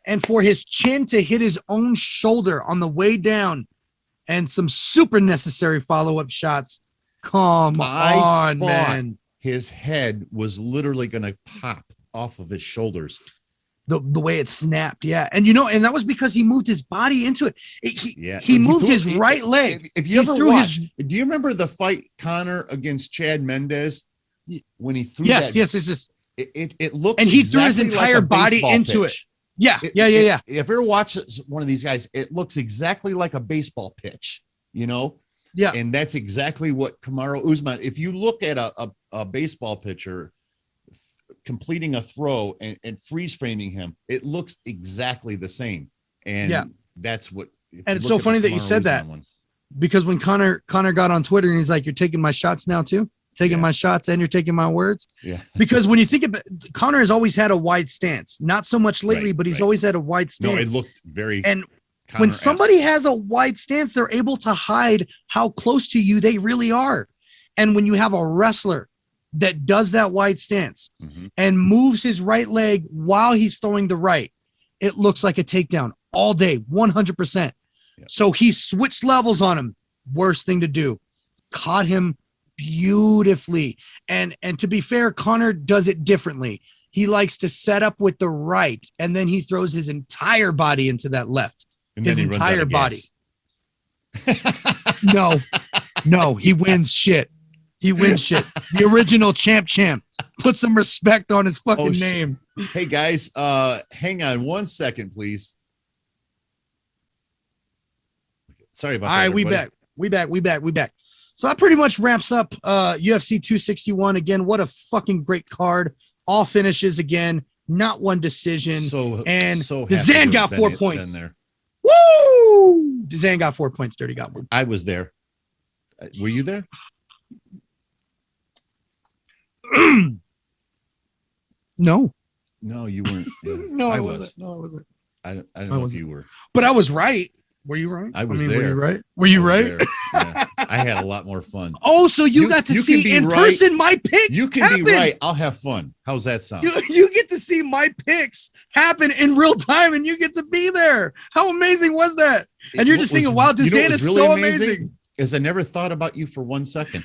Speaker 2: and for his chin to hit his own shoulder on the way down, and some super necessary follow-up shots. Come on, man.
Speaker 1: His head was literally going to pop off of his shoulders.
Speaker 2: The way it snapped, and and that was because he moved his body into it. He moved his right leg.
Speaker 1: If you ever watched, do you remember the fight Conor against Chad Mendes when he threw that?
Speaker 2: Yes. It's just
Speaker 1: it looks,
Speaker 2: and he threw his entire body into it. Yeah.
Speaker 1: If you ever watch one of these guys, it looks exactly like a baseball pitch,
Speaker 2: Yeah,
Speaker 1: and that's exactly what Kamaru Usman. If you look at a baseball pitcher completing a throw and freeze framing him, it looks exactly the same. And that's what.
Speaker 2: And it's so funny that you said that, because when Connor got on Twitter and he's like, "You're taking my shots now too, taking my shots, and you're taking my words." Yeah. Because when you think about, Connor has always had a wide stance, not so much lately, but he's always had a wide stance.
Speaker 1: No, it looked very.
Speaker 2: And when somebody has a wide stance, they're able to hide how close to you they really are. And when you have a wrestler that does that wide stance and moves his right leg while he's throwing the right, it looks like a takedown all day, 100%. Yeah. So he switched levels on him. Worst thing to do. Caught him beautifully. And to be fair, Connor does it differently. He likes to set up with the right, and then he throws his entire body into that left.
Speaker 1: And
Speaker 2: his entire body. No, he wins shit. He wins shit. The original champ. Put some respect on his fucking name.
Speaker 1: Hey guys, hang on 1 second, please. Sorry about
Speaker 2: All
Speaker 1: that.
Speaker 2: right,
Speaker 1: Everybody.
Speaker 2: we back. So that pretty much wraps up UFC 261. Again, what a fucking great card. All finishes again, not one decision. And
Speaker 1: So
Speaker 2: DZAN got 4 points.
Speaker 1: There.
Speaker 2: Woo! DZAN got 4 points. Dirty got one.
Speaker 1: I was there. Were you there?
Speaker 2: No.
Speaker 1: No, you weren't. Yeah,
Speaker 2: No,
Speaker 1: I
Speaker 2: I
Speaker 1: was.
Speaker 2: wasn't. No, I wasn't.
Speaker 1: I don't know if you were.
Speaker 2: But I was right. Were you right?
Speaker 1: I was there.
Speaker 2: Were you right? Were you right?
Speaker 1: Yeah. I had a lot more fun.
Speaker 2: Oh, so you got to see in person my picks.
Speaker 1: You can
Speaker 2: happen.
Speaker 1: be right. I'll have fun. How's that sound?
Speaker 2: You get to see my picks happen in real time, and you get to be there. How amazing was that? And you're just thinking, wow, DZAN is really so amazing.
Speaker 1: Is I never thought about you for 1 second.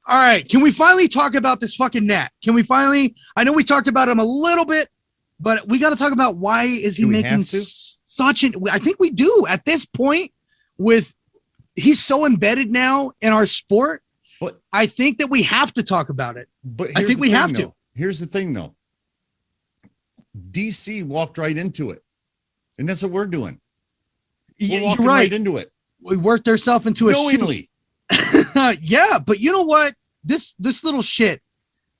Speaker 2: All right. Can we finally talk about this fucking Nat? Can we finally? I know we talked about him a little bit, but we got to talk about why is he making such an. I think we do at this point. He's so embedded now in our sport. But I think that we have to talk about it.
Speaker 1: But
Speaker 2: I think we have to.
Speaker 1: Here's the thing, though. DC walked right into it, and that's what we're doing. We're walking right into it.
Speaker 2: We worked ourselves into a
Speaker 1: knowingly.
Speaker 2: Yeah, but you know what? This little shit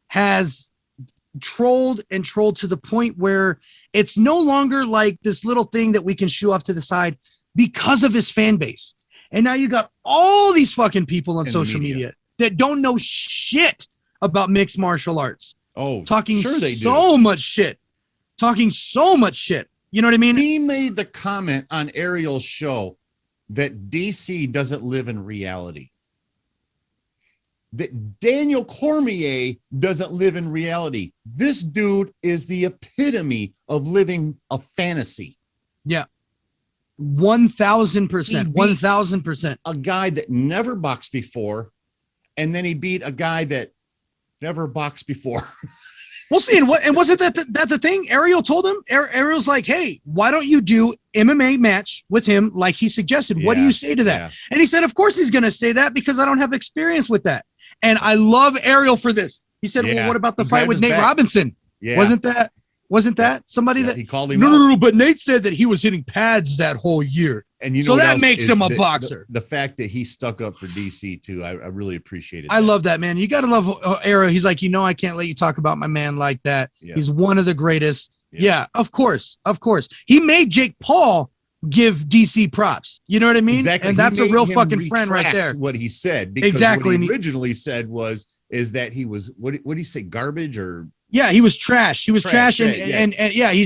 Speaker 2: has trolled to the point where it's no longer like this little thing that we can shoo off to the side because of his fan base. And now you got all these fucking people on social media that don't know shit about mixed martial arts.
Speaker 1: Oh,
Speaker 2: talking
Speaker 1: sure they
Speaker 2: so much shit. Talking so much shit. You know what I mean?
Speaker 1: He made the comment on Ariel's show that DC doesn't live in reality. That Daniel Cormier doesn't live in reality. This dude is the epitome of living a fantasy.
Speaker 2: Yeah. 1,000%. 1,000%.
Speaker 1: A guy that never boxed before, and then he beat a guy that never boxed before.
Speaker 2: We'll see. And wasn't that the thing? Ariel told him. Ariel's like, hey, why don't you do MMA match with him like he suggested? Yeah, what do you say to that? Yeah. And he said, of course he's going to say that because I don't have experience with that. And I love Ariel for this. He said, well, what about the fight with Nate Robinson? Yeah. Wasn't that somebody that
Speaker 1: he called him?
Speaker 2: No. But Nate said that he was hitting pads that whole year.
Speaker 1: And you know,
Speaker 2: so that makes him a boxer.
Speaker 1: The fact that he stuck up for DC too, I really appreciated.
Speaker 2: I love that, man. You got to love Ariel. He's like, I can't let you talk about my man like that. Yeah. He's one of the greatest. Yeah, of course. He made Jake Paul give DC props. You know what I mean? Exactly. And that's a real fucking friend right there.
Speaker 1: What he said, because what he originally said is that he was what did he say? Garbage or. Yeah, he was trash.
Speaker 2: And he's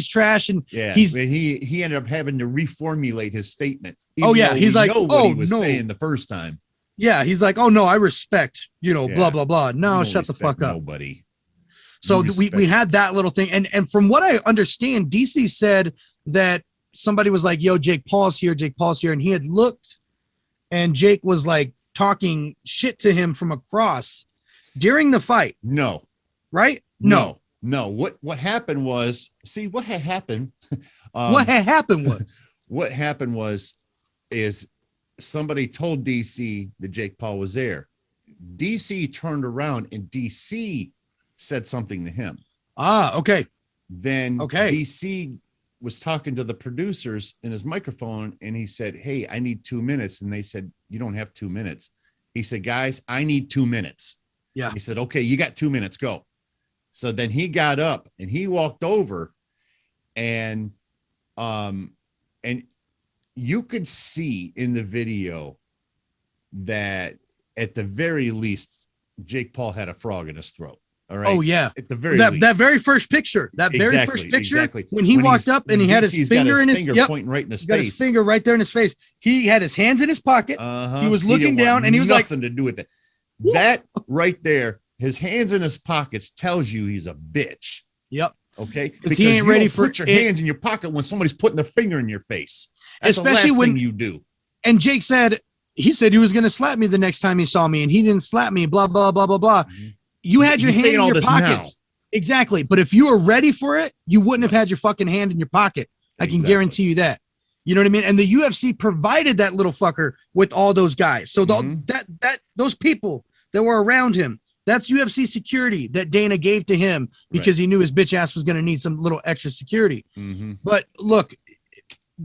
Speaker 2: trash. And
Speaker 1: he ended up having to reformulate his statement.
Speaker 2: He's like,
Speaker 1: what he was saying the first time.
Speaker 2: Yeah, he's like, oh no, I respect, blah blah blah. No, shut the fuck up.
Speaker 1: Nobody.
Speaker 2: So we had that little thing, and from what I understand, DC said that somebody was like, yo, Jake Paul's here, and he had looked, and Jake was like talking shit to him from across during the fight.
Speaker 1: No.
Speaker 2: Right?
Speaker 1: No. What happened was, what had happened.
Speaker 2: What happened
Speaker 1: is somebody told DC that Jake Paul was there. DC turned around and DC said something to him.
Speaker 2: Okay.
Speaker 1: Then DC was talking to the producers in his microphone and he said, hey, I need 2 minutes. And they said, you don't have 2 minutes. He said, guys, I need 2 minutes.
Speaker 2: Yeah.
Speaker 1: He said, okay, you got 2 minutes, go. So then he got up and he walked over and you could see in the video that at the very least, Jake Paul had a frog in his throat. All right.
Speaker 2: Oh yeah.
Speaker 1: At the very least.
Speaker 2: That very first picture, when he walked up and he had his finger in his
Speaker 1: pointing right in his face.
Speaker 2: Got his finger right there in his face. He had his hands in his pocket. He was looking down and he was
Speaker 1: nothing to do with it. That right there. His hands in his pockets tells you he's a bitch.
Speaker 2: Yep.
Speaker 1: Okay.
Speaker 2: Because he ain't ready for
Speaker 1: put your hands in your pocket when somebody's putting their finger in your face. That's
Speaker 2: especially
Speaker 1: the last
Speaker 2: when
Speaker 1: thing you do.
Speaker 2: And Jake said he was going to slap me the next time he saw me, and he didn't slap me. Blah blah blah blah blah. Mm-hmm. You had your hand in your pockets. Now. Exactly. But if you were ready for it, you wouldn't have had your fucking hand in your pocket. I can guarantee you that. You know what I mean? And the UFC provided that little fucker with all those guys. So those people that were around him, That's UFC security that Dana gave to him because he knew his bitch ass was going to need some little extra security.
Speaker 1: Mm-hmm.
Speaker 2: But look,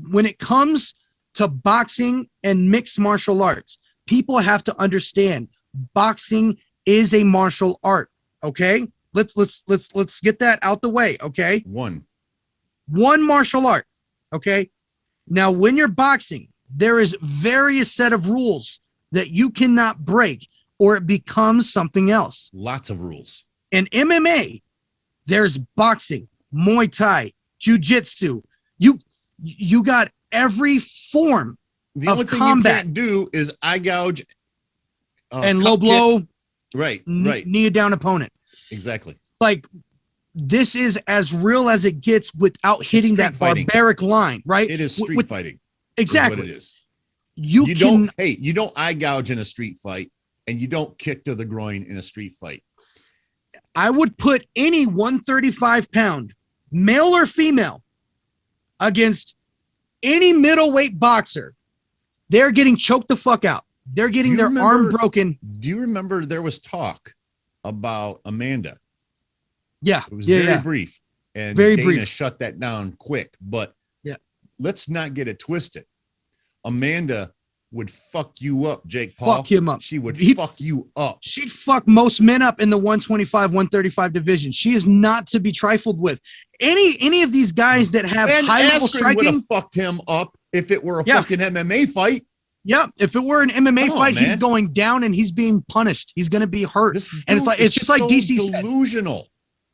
Speaker 2: when it comes to boxing and mixed martial arts, people have to understand boxing is a martial art. Okay, let's get that out the way. Okay, one martial art. Okay, now when you're boxing, there is various set of rules that you cannot break, or it becomes something else.
Speaker 1: Lots of rules.
Speaker 2: In MMA, there's boxing, Muay Thai, Jiu-Jitsu. You got every form
Speaker 1: the
Speaker 2: of
Speaker 1: only thing
Speaker 2: combat.
Speaker 1: You can't do is eye gouge
Speaker 2: and low blow.
Speaker 1: Kick. Right.
Speaker 2: Knee down opponent.
Speaker 1: Exactly.
Speaker 2: Like, this is as real as it gets without hitting that barbaric line, right?
Speaker 1: It is street fighting.
Speaker 2: Exactly.
Speaker 1: What it is.
Speaker 2: You
Speaker 1: don't eye gouge in a street fight, and you don't kick to the groin in a street fight.
Speaker 2: I would put any 135-pound, male or female, against any middleweight boxer. They're getting choked the fuck out. They're getting their arm broken.
Speaker 1: Do you remember there was talk about Amanda?
Speaker 2: Yeah.
Speaker 1: It was very brief. And
Speaker 2: very
Speaker 1: Dana
Speaker 2: brief.
Speaker 1: shut that down quick. But let's not get it twisted. Amanda would fuck you up, Jake Paul.
Speaker 2: Fuck him up.
Speaker 1: She would fuck you up.
Speaker 2: She'd fuck most men up in the 125, 135 division. She is not to be trifled with. Any of these guys that have high level striking
Speaker 1: would have fucked him up if it were a fucking MMA fight.
Speaker 2: Yeah, if it were an MMA fight, he's going down and he's being punished. He's going to be hurt. And it's just like DC said.
Speaker 1: Delusional.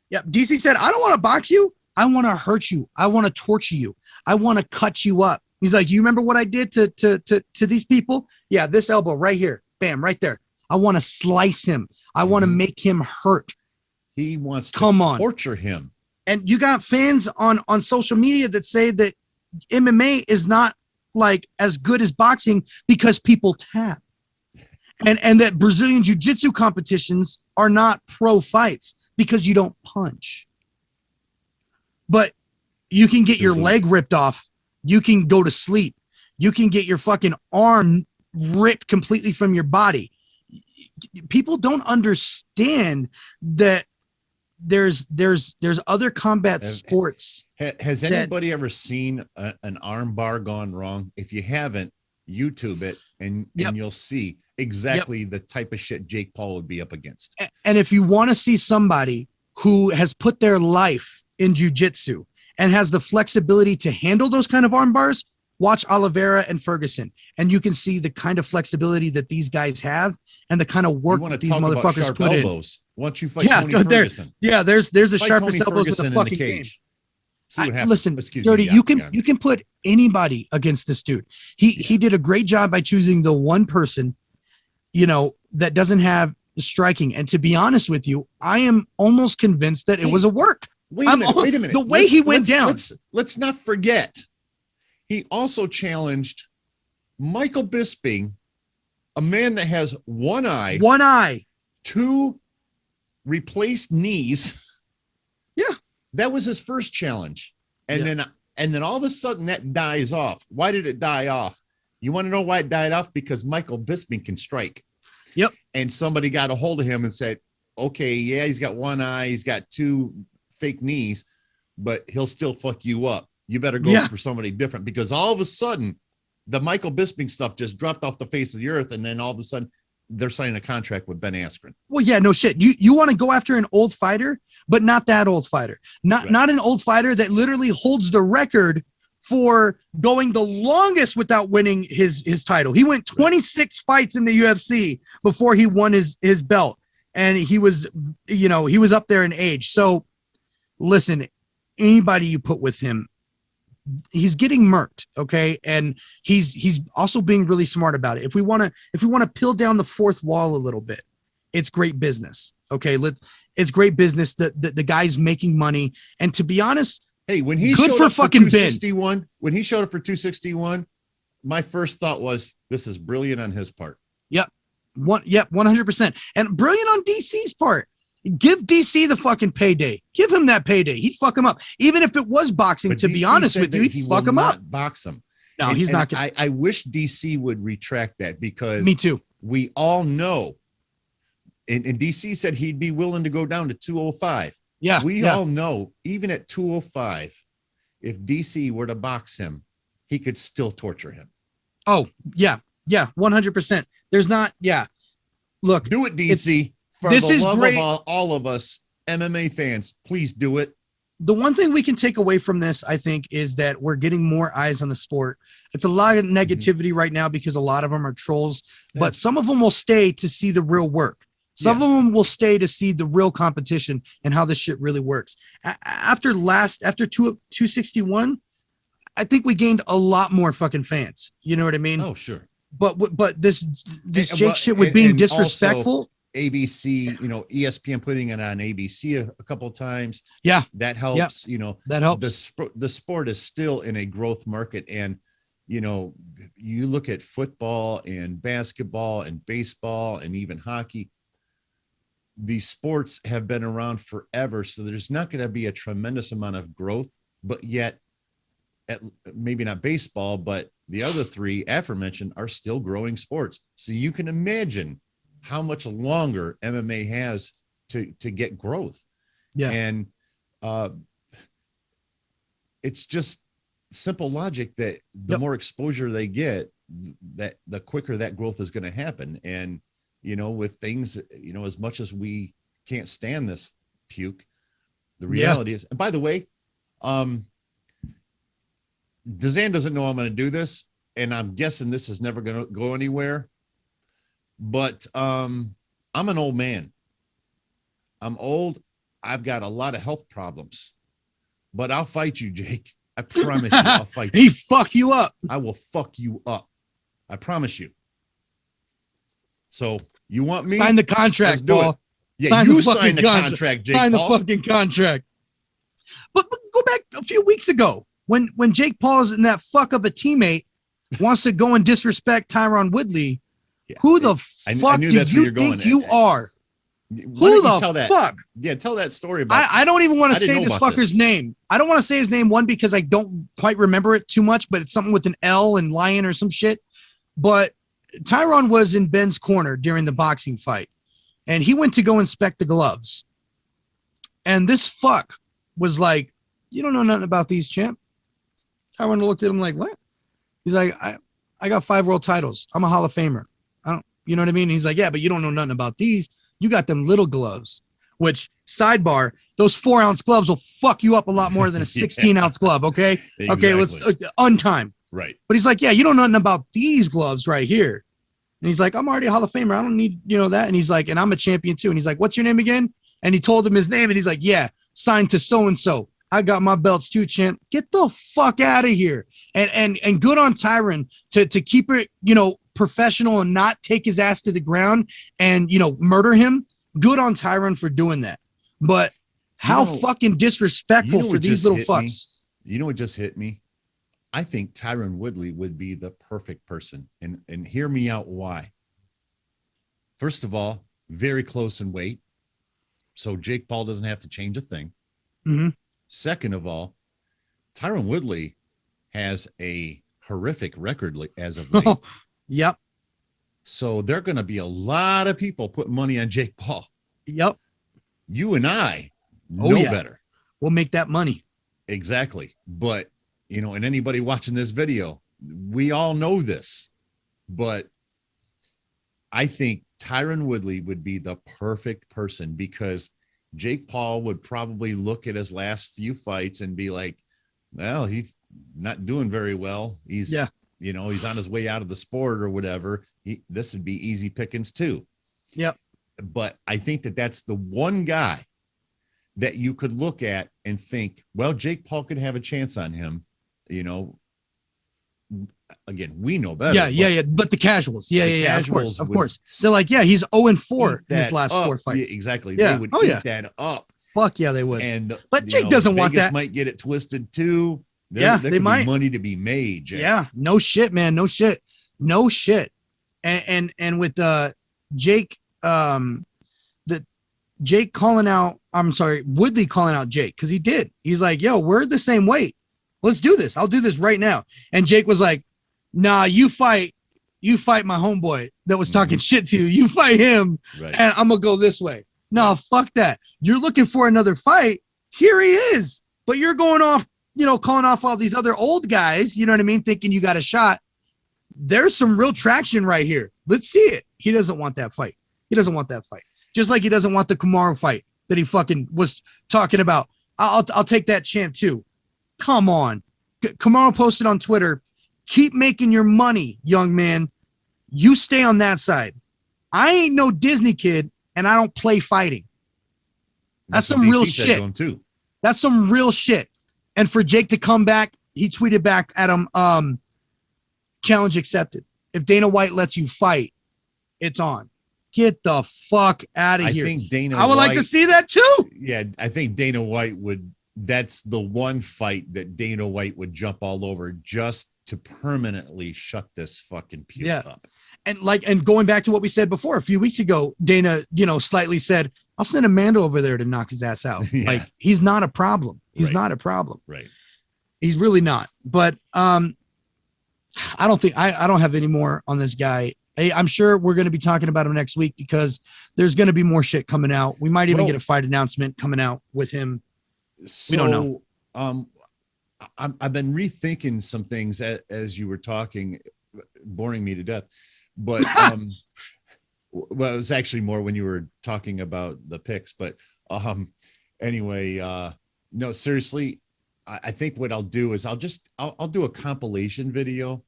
Speaker 2: Yeah, DC said, I don't want to box you. I want to hurt you. I want to torture you. I want to cut you up. He's like, you remember what I did to these people? Yeah, this elbow right here. Bam, right there. I want to slice him. I want to make him hurt.
Speaker 1: He wants to torture him.
Speaker 2: And you got fans on social media that say that MMA is not like as good as boxing because people tap. And that Brazilian jiu-jitsu competitions are not pro fights because you don't punch. But you can get your leg ripped off. You can go to sleep. You can get your fucking arm ripped completely from your body. People don't understand that there's other combat sports.
Speaker 1: Has anybody ever seen an arm bar gone wrong? If you haven't, YouTube it and you'll see exactly the type of shit Jake Paul would be up against.
Speaker 2: And if you want to see somebody who has put their life in jiu-jitsu and has the flexibility to handle those kind of arm bars, watch Oliveira and Ferguson. And you can see the kind of flexibility that these guys have and the kind of work that these motherfuckers put
Speaker 1: elbows. In. Once you fight Tony Ferguson.
Speaker 2: There's the sharpest elbows in the fucking game.
Speaker 1: See what happens.
Speaker 2: Listen, Dirty, you can put anybody against this dude. He did a great job by choosing the one person, that doesn't have striking. And to be honest with you, I am almost convinced that it was a work.
Speaker 1: Wait a minute.
Speaker 2: The way he went down.
Speaker 1: Let's not forget. He also challenged Michael Bisping, a man that has one eye, two replaced knees.
Speaker 2: Yeah.
Speaker 1: That was his first challenge. And then all of a sudden that dies off. Why did it die off? You want to know why it died off? Because Michael Bisping can strike.
Speaker 2: Yep.
Speaker 1: And somebody got a hold of him and said, okay, yeah, he's got one eye, he's got two fake knees, but he'll still fuck you up. You better go for somebody different, because all of a sudden the Michael Bisping stuff just dropped off the face of the earth. And then all of a sudden they're signing a contract with Ben Askren.
Speaker 2: Well, yeah, no shit. You want to go after an old fighter, but not that old fighter, not an old fighter that literally holds the record for going the longest without winning his title. He went 26 fights in the UFC before he won his belt. And he was up there in age. So listen, anybody you put with him, he's getting murked. Okay. And he's also being really smart about it. If we want to peel down the fourth wall a little bit, it's great business. Okay. It's great business. The guy's making money. And to be honest,
Speaker 1: hey, when he showed up for 261, my first thought was, this is brilliant on his part.
Speaker 2: Yep. 100%. And brilliant on DC's part. Give DC the fucking payday. Give him that payday. He'd fuck him up. Even if it was boxing, to be honest with you, he'd fuck him up.
Speaker 1: Box him.
Speaker 2: No, he's not going
Speaker 1: to. I wish DC would retract that, because
Speaker 2: me too.
Speaker 1: We all know and DC said he'd be willing to go down to 205.
Speaker 2: Yeah.
Speaker 1: We all know, even at 205, if DC were to box him, he could still torture him.
Speaker 2: Oh, yeah. Yeah. 100%. There's not. Yeah. Look,
Speaker 1: do it, DC. For
Speaker 2: this
Speaker 1: the
Speaker 2: is
Speaker 1: love
Speaker 2: great.
Speaker 1: of all of us MMA fans, please do it.
Speaker 2: The one thing we can take away from this, I think, is that we're getting more eyes on the sport. It's a lot of negativity right now because a lot of them are trolls, but some of them will stay to see the real work. Some of them will stay to see the real competition and how this shit really works. After 261, I think we gained a lot more fucking fans. You know what I mean?
Speaker 1: Oh, sure.
Speaker 2: But this Jake shit with being disrespectful.
Speaker 1: Also, ABC, ESPN putting it on ABC a couple of times.
Speaker 2: Yeah,
Speaker 1: that helps.
Speaker 2: That helps.
Speaker 1: The sport is still in a growth market, and you look at football and basketball and baseball and even hockey. These sports have been around forever, so there's not going to be a tremendous amount of growth. But yet, maybe not baseball, but the other three aforementioned are still growing sports. So you can imagine how much longer MMA has to get growth. Yeah. And it's just simple logic that the more exposure they get, that the quicker that growth is going to happen. And, with things, as much as we can't stand this puke, the reality is, and by the way, DZAN doesn't know I'm going to do this, and I'm guessing this is never going to go anywhere. But I'm an old man. I'm old. I've got a lot of health problems. But I'll fight you, Jake. I promise you, I'll fight you.
Speaker 2: He fuck you up.
Speaker 1: I will fuck you up. I promise you. So you want me?
Speaker 2: Sign the contract, Paul.
Speaker 1: Yeah, you sign the contract, Jake.
Speaker 2: Sign the fucking contract. But go back a few weeks ago when Jake Paul's in that fuck of a teammate wants to go and disrespect Tyron Woodley. Yeah, who the fuck do you think you are? Who the fuck?
Speaker 1: Yeah, tell that story about.
Speaker 2: I don't even want to say this fucker's name. I don't want to say his name, one, because I don't quite remember it too much, but it's something with an L and lion or some shit. But Tyron was in Ben's corner during the boxing fight, and he went to go inspect the gloves. And this fuck was like, "You don't know nothing about these, champ." Tyron looked at him like, "What?" He's like, I got 5 world titles. I'm a Hall of Famer. You know what I mean? He's like, "Yeah, but you don't know nothing about these. You got them little gloves," which, sidebar, those 4-ounce gloves will fuck you up a lot more than a 16-ounce glove. Okay. Exactly. Okay. Let's untime.
Speaker 1: Right.
Speaker 2: But he's like, "Yeah, you don't know nothing about these gloves right here." And he's like, "I'm already a Hall of Famer. I don't need, that." And he's like, "And I'm a champion too." And he's like, "What's your name again?" And he told him his name, and he's like, "Yeah, signed to so-and-so. I got my belts too, champ." Get the fuck out of here. And good on Tyron to keep it, professional and not take his ass to the ground and, murder him. Good on Tyron for doing that. But how fucking disrespectful for these little fucks.
Speaker 1: You know what just hit me? I think Tyron Woodley would be the perfect person. And hear me out why. First of all, very close in weight. So Jake Paul doesn't have to change a thing.
Speaker 2: Mm-hmm.
Speaker 1: Second of all, Tyron Woodley has a horrific record as of late.
Speaker 2: Yep.
Speaker 1: So there are going to be a lot of people putting money on Jake Paul.
Speaker 2: Yep.
Speaker 1: You and I know better.
Speaker 2: We'll make that money.
Speaker 1: Exactly. But, and anybody watching this video, we all know this. But I think Tyron Woodley would be the perfect person, because Jake Paul would probably look at his last few fights and be like, "Well, he's not doing very well. He's he's on his way out of the sport or whatever. This would be easy pickings too."
Speaker 2: Yep.
Speaker 1: But I think that's the one guy that you could look at and think, well, Jake Paul could have a chance on him. Again, we know better.
Speaker 2: Yeah. But the casuals. Of course. They're like, yeah, he's 0-4 in his last 4 fights.
Speaker 1: Yeah, exactly.
Speaker 2: Yeah.
Speaker 1: They would eat that up.
Speaker 2: Fuck yeah, they would. But Jake
Speaker 1: doesn't
Speaker 2: want that.
Speaker 1: Might get it twisted too.
Speaker 2: There
Speaker 1: they might. Money to be made, Jake.
Speaker 2: Yeah, no shit, man. No shit. And with Jake, Jake calling out, Woodley calling out Jake, because he did. He's like, "Yo, we're the same weight. Let's do this. I'll do this right now." And Jake was like, "Nah, you fight you fight my homeboy that was talking shit to you. You fight him,
Speaker 1: Right.
Speaker 2: and I'm gonna go this way. No, fuck that. You're looking for another fight. Here he is, but you're going off, calling off all these other old guys. You know what I mean? Thinking you got a shot. There's some real traction right here. Let's see it. He doesn't want that fight. He doesn't want that fight. Just like he doesn't want the Kamaru fight that he fucking was talking about. I'll take that champ too. Come on. Kamaru posted on Twitter, keep making your money, young man. You stay on that side. I ain't no Disney kid, and I don't play fighting. That's some real shit.
Speaker 1: Too.
Speaker 2: That's some real shit. And for Jake to come back, he tweeted back at him, challenge accepted. If Dana White lets you fight, it's on. Get the fuck out of here. I would like to see that too.
Speaker 1: Yeah, I think Dana White would. That's the one fight that Dana White would jump all over just to permanently shut this fucking puke up. And
Speaker 2: going back to what we said before a few weeks ago, Dana, slightly said, I'll send Amanda over there to knock his ass out. Yeah. Like, he's not a problem. He's not a problem.
Speaker 1: Right.
Speaker 2: He's really not. But I don't have any more on this guy. I'm sure we're going to be talking about him next week because there's going to be more shit coming out. We might even get a fight announcement coming out with him.
Speaker 1: So,
Speaker 2: we don't know.
Speaker 1: I've been rethinking some things as you were talking, boring me to death. But well, it was actually more when you were talking about the picks. But anyway, no, seriously, I think what I'll do is I'll do a compilation video.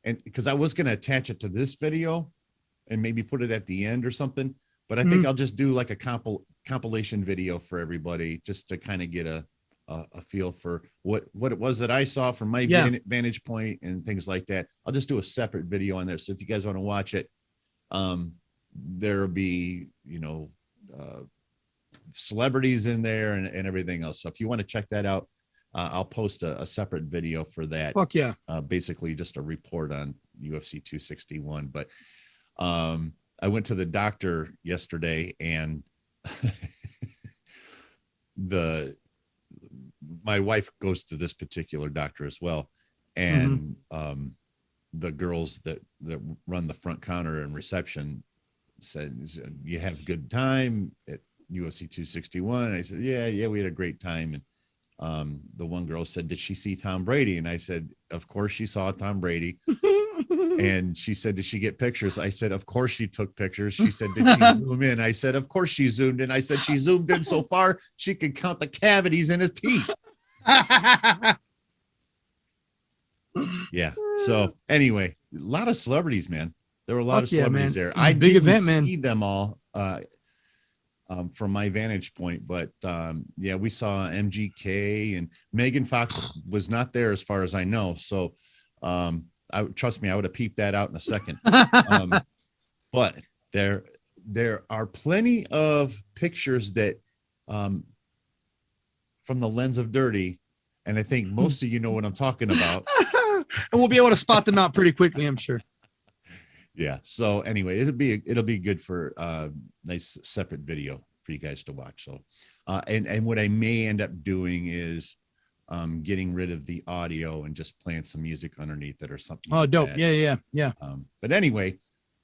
Speaker 1: And because I was going to attach it to this video and maybe put it at the end or something, but I think I'll just do like a compilation video for everybody just to kind of get a feel for what it was that I saw from my vantage point and things like that. I'll just do a separate video on there. So if you guys want to watch it, there'll be, celebrities in there and everything else. So if you want to check that out, I'll post a separate video for that.
Speaker 2: Fuck yeah.
Speaker 1: Basically just a report on UFC 261. But I went to the doctor yesterday and my wife goes to this particular doctor as well. And the girls that run the front counter and reception said, you have a good time at UFC 261? I said, yeah, we had a great time. And the one girl said, did she see Tom Brady? And I said, of course she saw Tom Brady. And she said, did she get pictures? I said, of course she took pictures. She said, did she zoom in? I said, of course she zoomed in. I said, she zoomed in so far she could count the cavities in his teeth. Yeah. So anyway, a lot of celebrities, man. There were a lot of celebrities there. I
Speaker 2: big
Speaker 1: didn't
Speaker 2: event, man.
Speaker 1: see them all from my vantage point, but we saw MGK and Megan Fox was not there as far as I know. So trust me, I would have peeped that out in a second. But there are plenty of pictures that from the lens of dirty, and I think most of you know what I'm talking about.
Speaker 2: And we'll be able to spot them out pretty quickly, I'm sure.
Speaker 1: Yeah. So anyway, it'll be good for nice separate video for you guys to watch. So, and what I may end up doing is getting rid of the audio and just playing some music underneath it or something.
Speaker 2: Oh,
Speaker 1: like
Speaker 2: dope.
Speaker 1: That.
Speaker 2: Yeah.
Speaker 1: But anyway,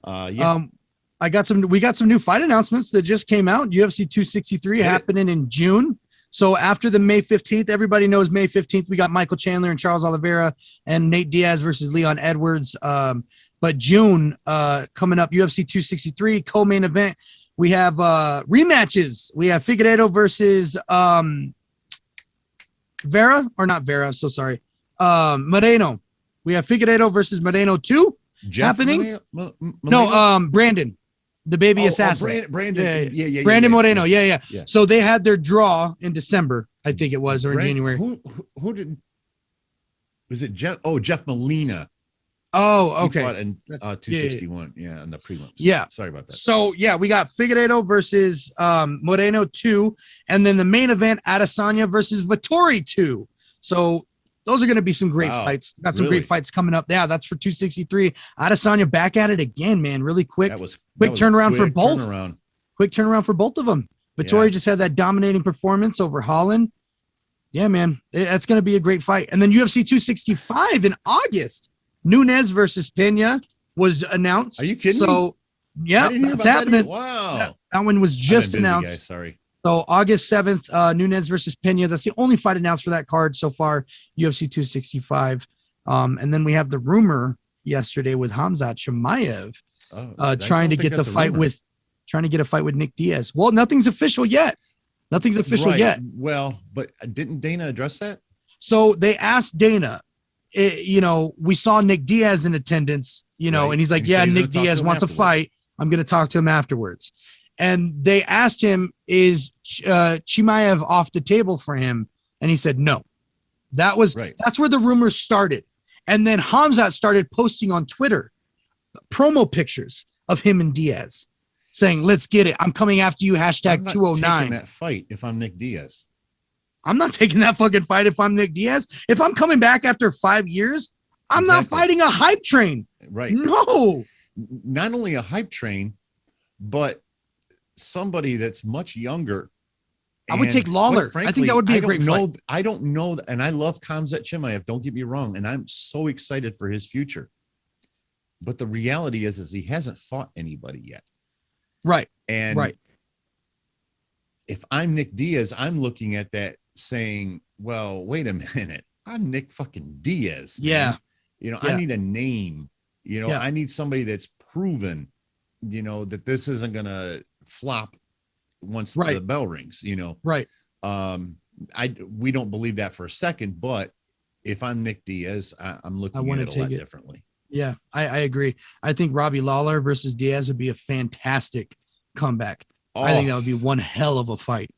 Speaker 2: we got some new fight announcements that just came out. UFC 263 happening in June. So after the May 15th, everybody knows May 15th, we got Michael Chandler and Charles Oliveira and Nate Diaz versus Leon Edwards. But June coming up, UFC 263 co-main event. We have rematches. We have Figueiredo versus Moreno. We have Figueiredo versus Moreno 2 happening. Brandon, the baby assassin.
Speaker 1: Brandon. Yeah.
Speaker 2: Brandon Moreno. Yeah. So they had their draw in December, I think it was, or in January.
Speaker 1: Was it Jeff? Oh, Jeff Molina.
Speaker 2: Oh, okay.
Speaker 1: He fought in 261. Yeah, in the prelims.
Speaker 2: Yeah.
Speaker 1: Sorry about that.
Speaker 2: So, we got Figueiredo versus Moreno 2, and then the main event, Adesanya versus Vettori 2. So, those are going to be some great fights. Got some great fights coming up. Yeah, that's for 263. Adesanya back at it again, man. Really quick. Quick turnaround for both. Quick turnaround for both of them. Vettori just had that dominating performance over Holland. Yeah, man. That's going to be a great fight. And then UFC 265 in August. Nunes versus Pena. was announced.
Speaker 1: Are you kidding
Speaker 2: So,
Speaker 1: me?
Speaker 2: yeah,
Speaker 1: I didn't hear
Speaker 2: that's
Speaker 1: about that
Speaker 2: happening.
Speaker 1: either. Wow.
Speaker 2: Yeah, that one was just
Speaker 1: I'm a busy
Speaker 2: announced.
Speaker 1: guy, sorry.
Speaker 2: So August 7th, Nunes versus Pena. That's the only fight announced for that card so far, UFC 265. And then we have the rumor yesterday with Hamzat Chimaev trying to get the fight with Nick Diaz. Well, nothing's official yet. Nothing's official yet.
Speaker 1: Well, but didn't Dana address that?
Speaker 2: So they asked Dana, we saw Nick Diaz in attendance, and he's like, yeah, Nick Diaz wants a fight. I'm going to talk to him afterwards. And they asked him, is Chimaev off the table for him? And he said, no. That's where the rumors started. And then Hamzat started posting on Twitter promo pictures of him and Diaz saying, let's get it. I'm coming after you. Hashtag 209.
Speaker 1: Taking that fight if I'm Nick Diaz.
Speaker 2: I'm not taking that fucking fight if I'm Nick Diaz. If I'm coming back after 5 years, I'm not fighting a hype train.
Speaker 1: Right.
Speaker 2: No.
Speaker 1: Not only a hype train, but somebody that's much younger.
Speaker 2: I would take Lawler.
Speaker 1: Frankly,
Speaker 2: I think that would be a great fight.
Speaker 1: I don't know. And I love Khamzat Chimaev. Don't get me wrong. And I'm so excited for his future. But the reality is he hasn't fought anybody yet.
Speaker 2: Right.
Speaker 1: And if I'm Nick Diaz, I'm looking at that saying, well, wait a minute. I'm Nick fucking Diaz. Man.
Speaker 2: Yeah.
Speaker 1: I need a name. I need somebody that's proven, that this isn't going to flop once the bell rings,
Speaker 2: Right.
Speaker 1: We don't believe that for a second, but if I'm Nick Diaz, I'm looking at it a lot differently.
Speaker 2: Yeah, I agree. I think Robbie Lawler versus Diaz would be a fantastic comeback. I think that would be one hell of a fight.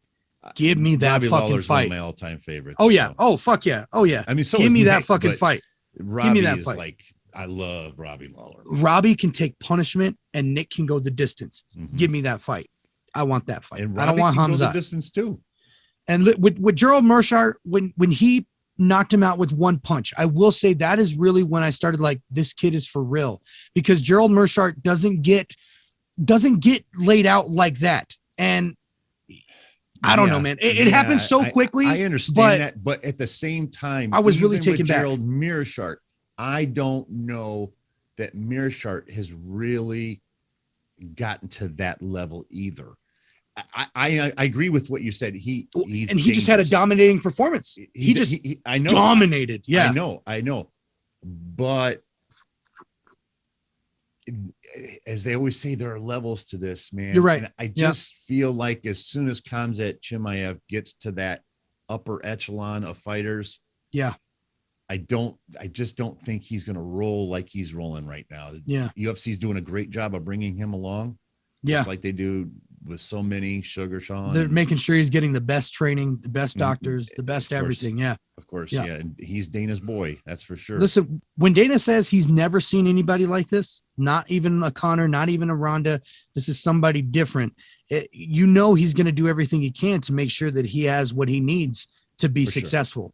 Speaker 2: Give me that
Speaker 1: Robbie
Speaker 2: fucking
Speaker 1: Lawler's
Speaker 2: fight.
Speaker 1: One of my all-time favorites.
Speaker 2: Oh yeah. So. Oh fuck yeah. Oh yeah.
Speaker 1: I mean, so
Speaker 2: give me
Speaker 1: Nick,
Speaker 2: that fucking fight.
Speaker 1: Robbie give me that fight. I love Robbie Lawler.
Speaker 2: Robbie can take punishment, and Nick can go the distance. Mm-hmm. Give me that fight. I want that fight.
Speaker 1: And
Speaker 2: I don't want Hamzat.
Speaker 1: Go the distance too.
Speaker 2: And with Gerald Meerschaert, when he knocked him out with one punch, I will say that is really when I started like, this kid is for real, because Gerald Meerschaert doesn't get laid out like that. And I don't know, man. It happens so quickly.
Speaker 1: I understand that, but at the same time,
Speaker 2: I was really taken back.
Speaker 1: Gerald Meerschaert, I don't know that Meerschaert has really gotten to that level either. I agree with what you said. He just had a dominating performance. I know dominated. Yeah, I know. But as they always say, there are levels to this, man.
Speaker 2: You're right.
Speaker 1: And I just feel like as soon as Khamzat Chimaev gets to that upper echelon of fighters, I just don't think he's going to roll like he's rolling right now.
Speaker 2: Yeah.
Speaker 1: UFC is doing a great job of bringing him along.
Speaker 2: Yeah.
Speaker 1: Just like they do with so many Sugar Sean.
Speaker 2: They're making sure he's getting the best training, the best doctors, the best everything. Yeah.
Speaker 1: Of course. Yeah. And he's Dana's boy. That's for sure.
Speaker 2: Listen, when Dana says he's never seen anybody like this, not even a Conor, not even a Ronda, this is somebody different. He's going to do everything he can to make sure that he has what he needs to be successful,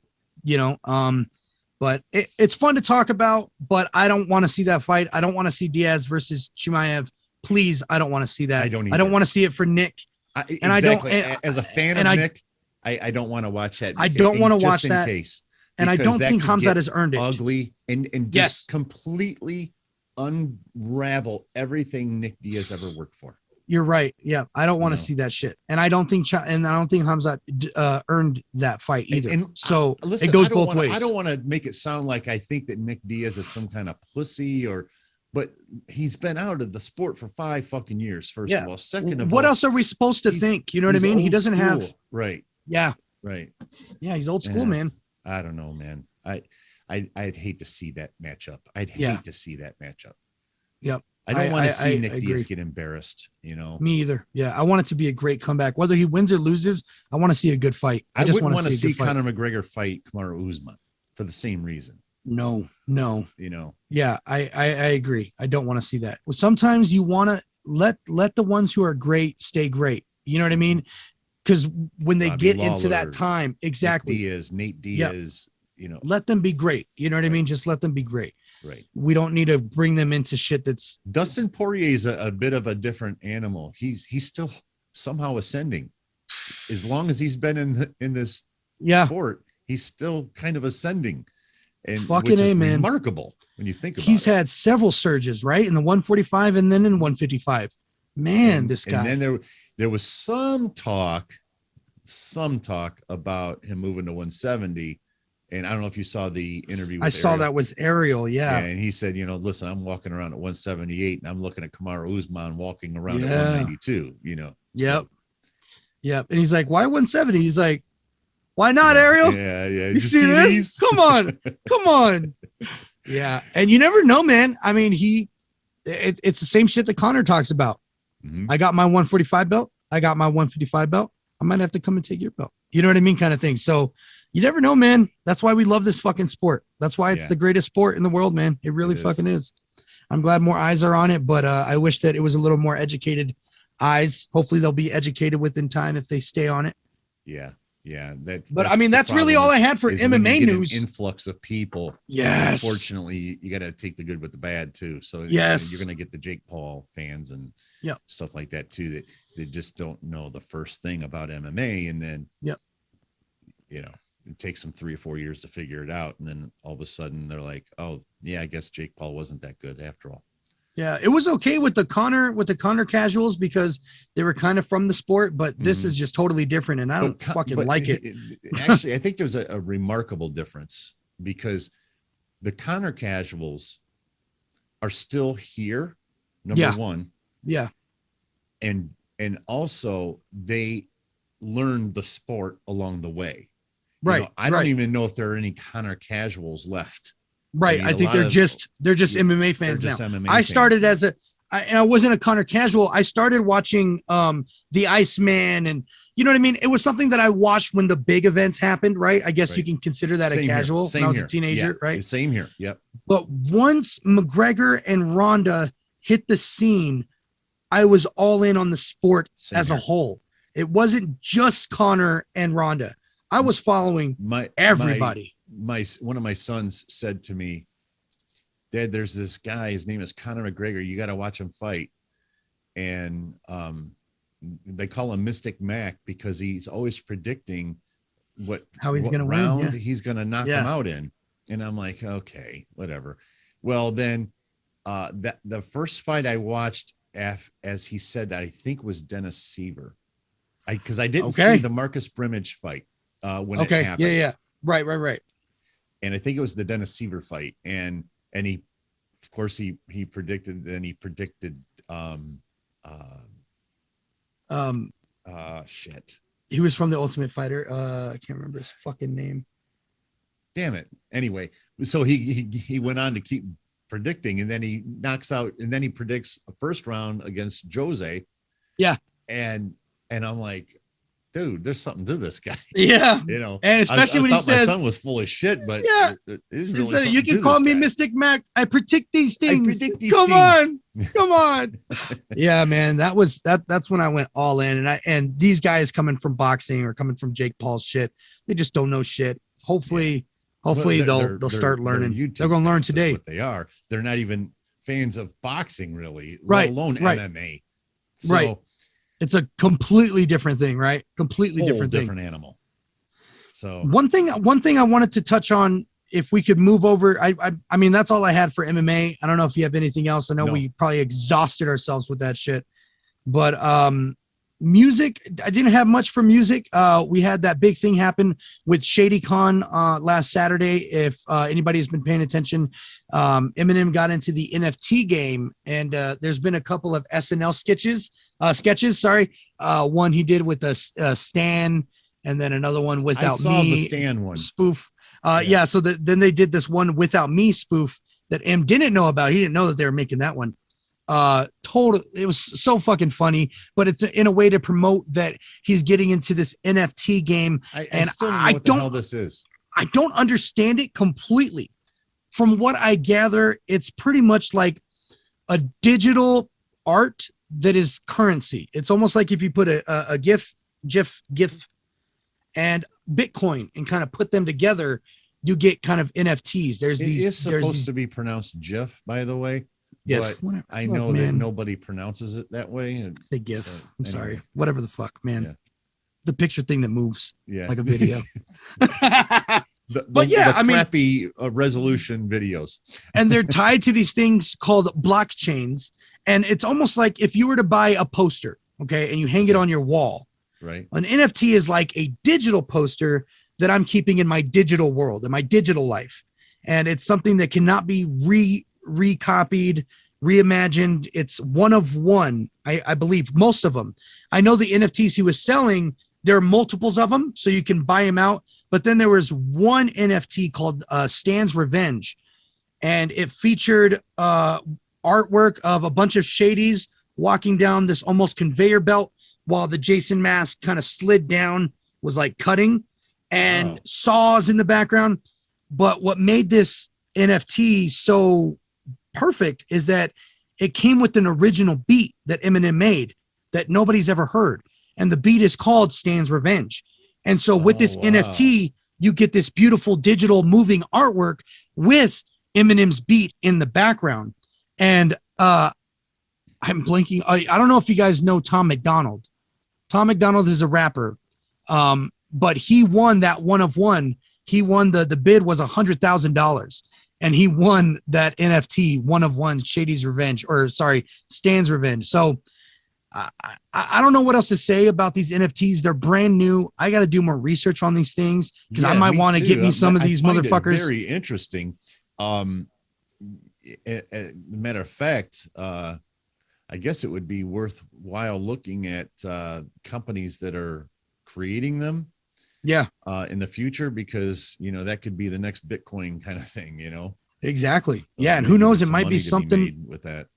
Speaker 2: but it's fun to talk about, but I don't want to see that fight. I don't want to see Diaz versus Chimaev. Please, I don't want to see that. I don't want to see it for Nick.
Speaker 1: As a fan of Nick, I don't want to watch that.
Speaker 2: I don't want to watch that.
Speaker 1: Case,
Speaker 2: and I don't think Hamzat has earned it.
Speaker 1: Ugly and just completely unravel everything Nick Diaz ever worked for.
Speaker 2: You're right. Yeah, I don't want to see that shit, and I don't think Hamzat earned that fight either. So listen, it goes both ways.
Speaker 1: I don't want to make it sound like I think that Nick Diaz is some kind of pussy but he's been out of the sport for 5 fucking years. First of all, second of all,
Speaker 2: what else are we supposed to think? You know what I mean? He doesn't have
Speaker 1: right.
Speaker 2: Yeah.
Speaker 1: Right.
Speaker 2: Yeah, he's old school, man.
Speaker 1: I don't know, man. I'd hate to see that matchup. I'd hate to see that matchup.
Speaker 2: Yep.
Speaker 1: I don't want to see Nick Diaz get embarrassed, Me
Speaker 2: either. Yeah. I want it to be a great comeback. Whether he wins or loses, I want to see a good fight.
Speaker 1: I just want to see Conor McGregor fight Kamaru Usman for the same reason.
Speaker 2: No.
Speaker 1: Yeah,
Speaker 2: I agree. I don't want to see that. Well, sometimes you want to let the ones who are great stay great. You know what I mean? Because when they get into that time, exactly.
Speaker 1: Nate Diaz,
Speaker 2: let them be great. You know what I mean? Just let them be great.
Speaker 1: Right.
Speaker 2: We don't need to bring them into shit that's.
Speaker 1: Dustin Poirier is a bit of a different animal. He's still somehow ascending. As long as he's been in this sport, he's still kind of ascending. and
Speaker 2: Fucking
Speaker 1: which is
Speaker 2: A, man.
Speaker 1: remarkable when you think about
Speaker 2: He's
Speaker 1: it.
Speaker 2: had several surges, right? In the 145 and then in 155. Man, this guy.
Speaker 1: And then there was some talk about him moving to 170. And I don't know if you saw the interview with
Speaker 2: I saw
Speaker 1: Ariel.
Speaker 2: that was Ariel. Yeah.
Speaker 1: And he said, listen, I'm walking around at 178 and I'm looking at Kamaru Usman walking around at
Speaker 2: Yeah.
Speaker 1: 192,
Speaker 2: Yep.
Speaker 1: So,
Speaker 2: Yep. And he's like, why 170? He's like, why not, Ariel?
Speaker 1: Yeah.
Speaker 2: You see this?
Speaker 1: These?
Speaker 2: Come on. Yeah. And you never know, man. I mean, it's the same shit that Connor talks about.
Speaker 1: Mhm.
Speaker 2: I got my 145 belt. I got my 155 belt. I might have to come and take your belt. You know what I mean? Kind of thing. So you never know, man. That's why we love this fucking sport. That's why it's the greatest sport in the world, man. It really fucking is. I'm glad more eyes are on it, but I wish that it was a little more educated eyes. Hopefully they'll be educated within time if they stay on it.
Speaker 1: Yeah.
Speaker 2: But I mean, that's really all I had for MMA news.
Speaker 1: Influx of people.
Speaker 2: Yes.
Speaker 1: Unfortunately, you got to take the good with the bad too. So
Speaker 2: yes,
Speaker 1: you're going to get the Jake Paul fans and stuff like that too. That they just don't know the first thing about MMA, and then it takes them 3 or 4 years to figure it out, and then all of a sudden they're like, oh yeah, I guess Jake Paul wasn't that good after all.
Speaker 2: Yeah, it was okay with the Connor casuals because they were kind of from the sport, but this is just totally different, and I don't fucking like it.
Speaker 1: Actually, I think there's a remarkable difference because the Connor casuals are still here, number one.
Speaker 2: Yeah.
Speaker 1: And also they learned the sport along the way.
Speaker 2: Right.
Speaker 1: I don't even know if there are any Connor casuals left.
Speaker 2: Right. I think they're just MMA fans now. I started as I wasn't a Connor casual. I started watching the Iceman, and you know what I mean? It was something that I watched when the big events happened, right? I guess you can consider that a casual when I was a teenager, right?
Speaker 1: Same here. Yep.
Speaker 2: But once McGregor and Ronda hit the scene, I was all in on the sport as a whole. It wasn't just Connor and Ronda. I was following everybody.
Speaker 1: One of my sons said to me, Dad, there's this guy, his name is Conor McGregor. You got to watch him fight. And they call him Mystic Mac because he's always predicting how he's going to win. He's going to knock him out in. And I'm like, okay, whatever. Well, then the first fight I watched, as he said, I think was Dennis Seaver. Because I didn't see the Marcus Brimage fight when it happened.
Speaker 2: Yeah. Right.
Speaker 1: And I think it was the Dennis Seaver fight. And he, of course, he predicted shit.
Speaker 2: He was from the Ultimate Fighter. I can't remember his fucking name.
Speaker 1: Damn it. Anyway, so he went on to keep predicting, and then he knocks out, and then he predicts a first round against Jose.
Speaker 2: Yeah.
Speaker 1: And I'm like, dude, there's something to this guy.
Speaker 2: Yeah.
Speaker 1: And
Speaker 2: especially when he says
Speaker 1: my son was full of shit, but
Speaker 2: really you can call me Mystic Mac. I predict these things. Come on. Yeah, man. That's when I went all in. And these guys coming from boxing or coming from Jake Paul's shit, they just don't know shit. Hopefully they'll start learning. They're going to learn today.
Speaker 1: What they are. They're not even fans of boxing, really, let alone MMA. So,
Speaker 2: right. It's a completely different thing, right? Completely different
Speaker 1: animal. So
Speaker 2: one thing I wanted to touch on, if we could move over, I mean, that's all I had for MMA. I don't know if you have anything else. I know we probably exhausted ourselves with that shit, but music, I didn't have much for music. We had that big thing happen with Shady Khan last Saturday. If anybody has been paying attention, Eminem got into the NFT game, and there's been a couple of SNL sketches. One he did with a Stan, and then another one Without Me.
Speaker 1: The Stan one
Speaker 2: spoof. So then they did this one Without Me spoof that M didn't know about. He didn't know that they were making that one. It was so fucking funny, but it's in a way to promote that he's getting into this NFT game.
Speaker 1: I still don't know what the hell this is.
Speaker 2: I don't understand it completely. From what I gather, it's pretty much like a digital art that is currency. It's almost like if you put a GIF and Bitcoin and kind of put them together, you get kind of NFTs. It is
Speaker 1: supposed to be pronounced GIF, by the way.
Speaker 2: Yes,
Speaker 1: but I know that nobody pronounces it that way.
Speaker 2: Say GIF. So, I'm sorry. Whatever the fuck, man. Yeah. The picture thing that moves like a video. But yeah,
Speaker 1: the crappy resolution videos.
Speaker 2: And they're tied to these things called blockchains. And it's almost like if you were to buy a poster, okay, and you hang it on your wall,
Speaker 1: right?
Speaker 2: An NFT is like a digital poster that I'm keeping in my digital world, in my digital life. And it's something that cannot be recopied, reimagined. It's one of one, I believe, most of them. I know the NFTs he was selling, there are multiples of them, so you can buy them out. But then there was one NFT called Stan's Revenge, and it featured artwork of a bunch of shadies walking down this almost conveyor belt while the Jason mask kind of slid down, was like cutting, and saws in the background. But what made this NFT so perfect is that it came with an original beat that Eminem made that nobody's ever heard. And the beat is called Stan's Revenge. And so with this NFT, you get this beautiful digital moving artwork with Eminem's beat in the background. And I'm blanking. I don't know if you guys know Tom McDonald. Tom McDonald is a rapper. But he won that one of one. He won the bid was $100,000. And he won that NFT one of one Stan's Revenge. So I don't know what else to say about these NFTs. They're brand new. I got to do more research on these things because I might want to get me some of these motherfuckers.
Speaker 1: Very interesting. Matter of fact, I guess it would be worthwhile looking at companies that are creating them.
Speaker 2: Yeah.
Speaker 1: In the future, because that could be the next Bitcoin kind of thing.
Speaker 2: Exactly. Yeah, and who knows? It might be something
Speaker 1: with that.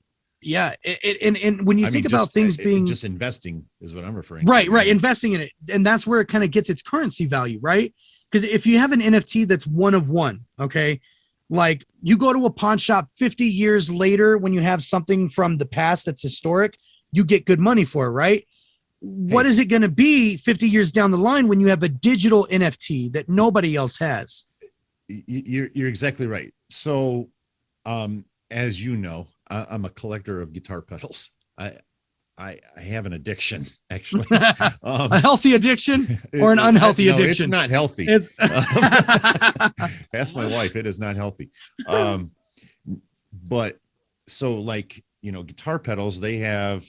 Speaker 2: Yeah, and when you think about things being
Speaker 1: just investing is what I'm referring
Speaker 2: to.
Speaker 1: Right,
Speaker 2: investing in it, and that's where it kind of gets its currency value, right? Because if you have an NFT that's one of one, okay, like you go to a pawn shop 50 years later when you have something from the past that's historic, you get good money for it, right? What is it going to be 50 years down the line when you have a digital NFT that nobody else has?
Speaker 1: You're exactly right. So, as you know, I'm a collector of guitar pedals. I have an addiction, actually.
Speaker 2: A healthy addiction or an unhealthy addiction?
Speaker 1: It's not healthy. Ask my wife. It is not healthy. But so like, guitar pedals, they have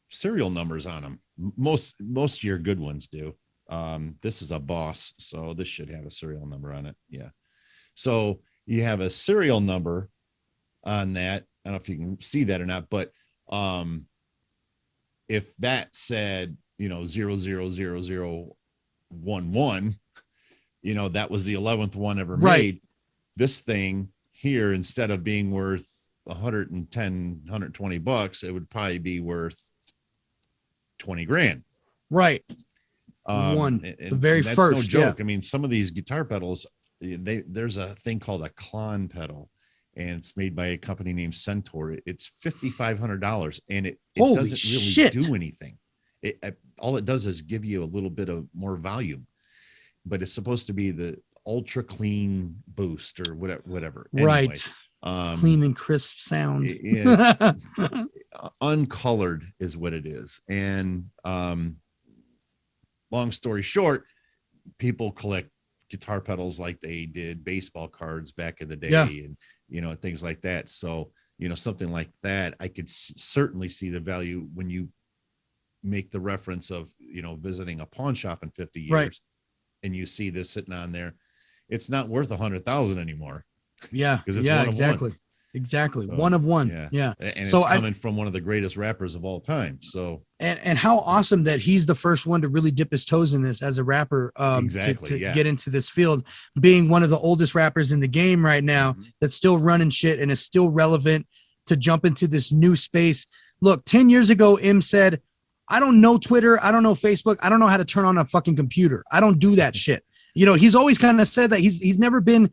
Speaker 1: serial numbers on them. Most of your good ones do. This is a Boss, so this should have a serial number on it. Yeah. So you have a serial number on that. I don't know if you can see that or not, but if that said 000011, that was the 11th one ever made. This thing here, instead of being worth $120, it would probably be worth $20,000.
Speaker 2: Right. The very
Speaker 1: that's
Speaker 2: first.
Speaker 1: No joke.
Speaker 2: Yeah.
Speaker 1: I mean, some of these guitar pedals, there's a thing called a Klon pedal, and it's made by a company named Centaur. It's $5,500, and it doesn't really do anything. All it does is give you a little bit of more volume, but it's supposed to be the ultra clean boost or whatever. Anyway,
Speaker 2: right. Clean and crisp sound.
Speaker 1: It's uncolored is what it is. And long story short, people collect guitar pedals like they did baseball cards back in the day, and things like that. So something like that, I could certainly see the value when you make the reference of visiting a pawn shop in 50 years, and you see this sitting on there. It's not worth 100,000 anymore.
Speaker 2: Yeah,
Speaker 1: because it's
Speaker 2: exactly. One of one. Yeah.
Speaker 1: And so it's coming from one of the greatest rappers of all time. So
Speaker 2: and how awesome that he's the first one to really dip his toes in this as a rapper, to get into this field, being one of the oldest rappers in the game right now, that's still running shit and is still relevant, to jump into this new space. Look, 10 years ago, M said, I don't know Twitter, I don't know Facebook, I don't know how to turn on a fucking computer. I don't do that shit. He's always kind of said that he's never been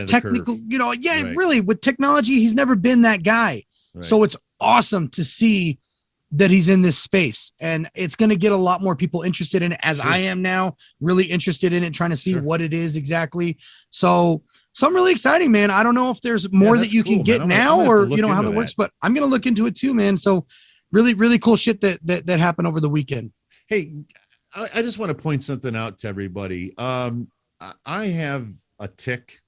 Speaker 2: technical, really with technology, he's never been that guy. Right. So it's awesome to see that he's in this space, and it's going to get a lot more people interested in it, as I am now, really interested in it, trying to see what it is exactly. So I'm really exciting, man. I don't know if there's more that you can get now, or how that works, but I'm going to look into it too, man. So really, really cool shit that happened over the weekend.
Speaker 1: Hey, I just want to point something out to everybody. I have a tick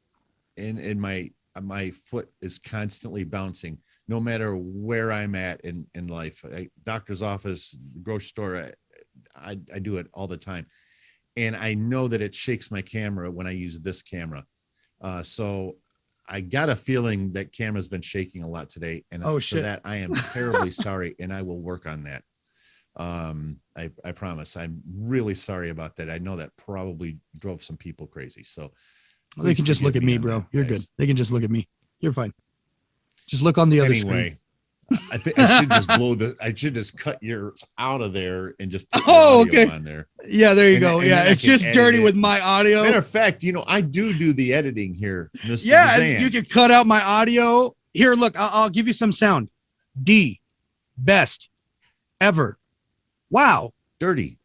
Speaker 1: in my foot is constantly bouncing no matter where I'm at in life. Doctor's office, grocery store, I do it all the time. And I know that it shakes my camera when I use this camera. So I got a feeling that camera's been shaking a lot today. And
Speaker 2: Oh,
Speaker 1: for
Speaker 2: shit.
Speaker 1: that, I am terribly sorry. And I will work on that. I promise. I'm really sorry about that. I know that probably drove some people crazy. So
Speaker 2: They can just look at me, bro. You're good. They can just look at me. You're fine. Just look on the other screen.
Speaker 1: Anyway, I think I should just I should just cut yours out of there and just put
Speaker 2: okay.
Speaker 1: on there.
Speaker 2: Yeah, there you
Speaker 1: And
Speaker 2: go.
Speaker 1: then
Speaker 2: Yeah,
Speaker 1: I
Speaker 2: it's
Speaker 1: can
Speaker 2: just
Speaker 1: edit
Speaker 2: dirty
Speaker 1: it.
Speaker 2: with my audio.
Speaker 1: Matter of fact, I do the editing here, Mr.
Speaker 2: Yeah,
Speaker 1: DZAN.
Speaker 2: and you can cut out my audio. Here, look, I'll give you some sound. D, best ever. Wow.
Speaker 1: Dirty.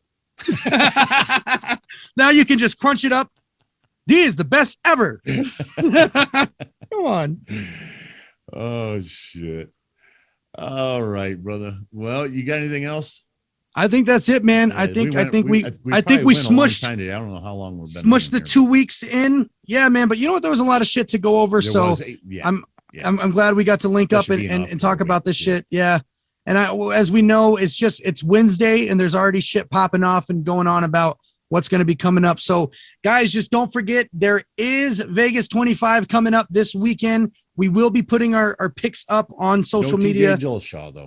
Speaker 2: Now you can just crunch it up. D is the best ever. Come on.
Speaker 1: Oh shit. All right, brother. Well, you got anything else?
Speaker 2: I think that's it, man.
Speaker 1: Yeah,
Speaker 2: I think we
Speaker 1: probably
Speaker 2: smushed.
Speaker 1: I don't know how long we've been
Speaker 2: Smushed the
Speaker 1: here.
Speaker 2: 2 weeks in. Yeah, man. But you know what? There was a lot of shit to go over. I'm glad we got to link up and talk about this shit. Yeah. And as we know, it's Wednesday and there's already shit popping off and going on about what's going to be coming up. So guys, just don't forget, there is Vegas 25 coming up this weekend. We will be putting our picks up on social media.
Speaker 1: Joel Shaw, though.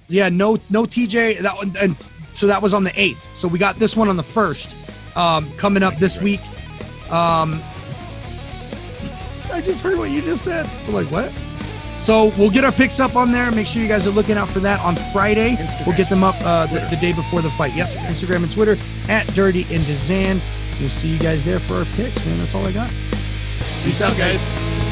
Speaker 2: Yeah, no TJ. That one, and so that was on the 8th. So we got this one on the 1st, coming up this week. I just heard what you just said. I'm like, what? So we'll get our picks up on there. Make sure you guys are looking out for that on Friday.
Speaker 1: Instagram.
Speaker 2: We'll get them up the day before the fight. Yep, Instagram and Twitter at Dirty and DZAN. We'll see you guys there for our picks, man. That's all I got.
Speaker 1: Peace out, guys.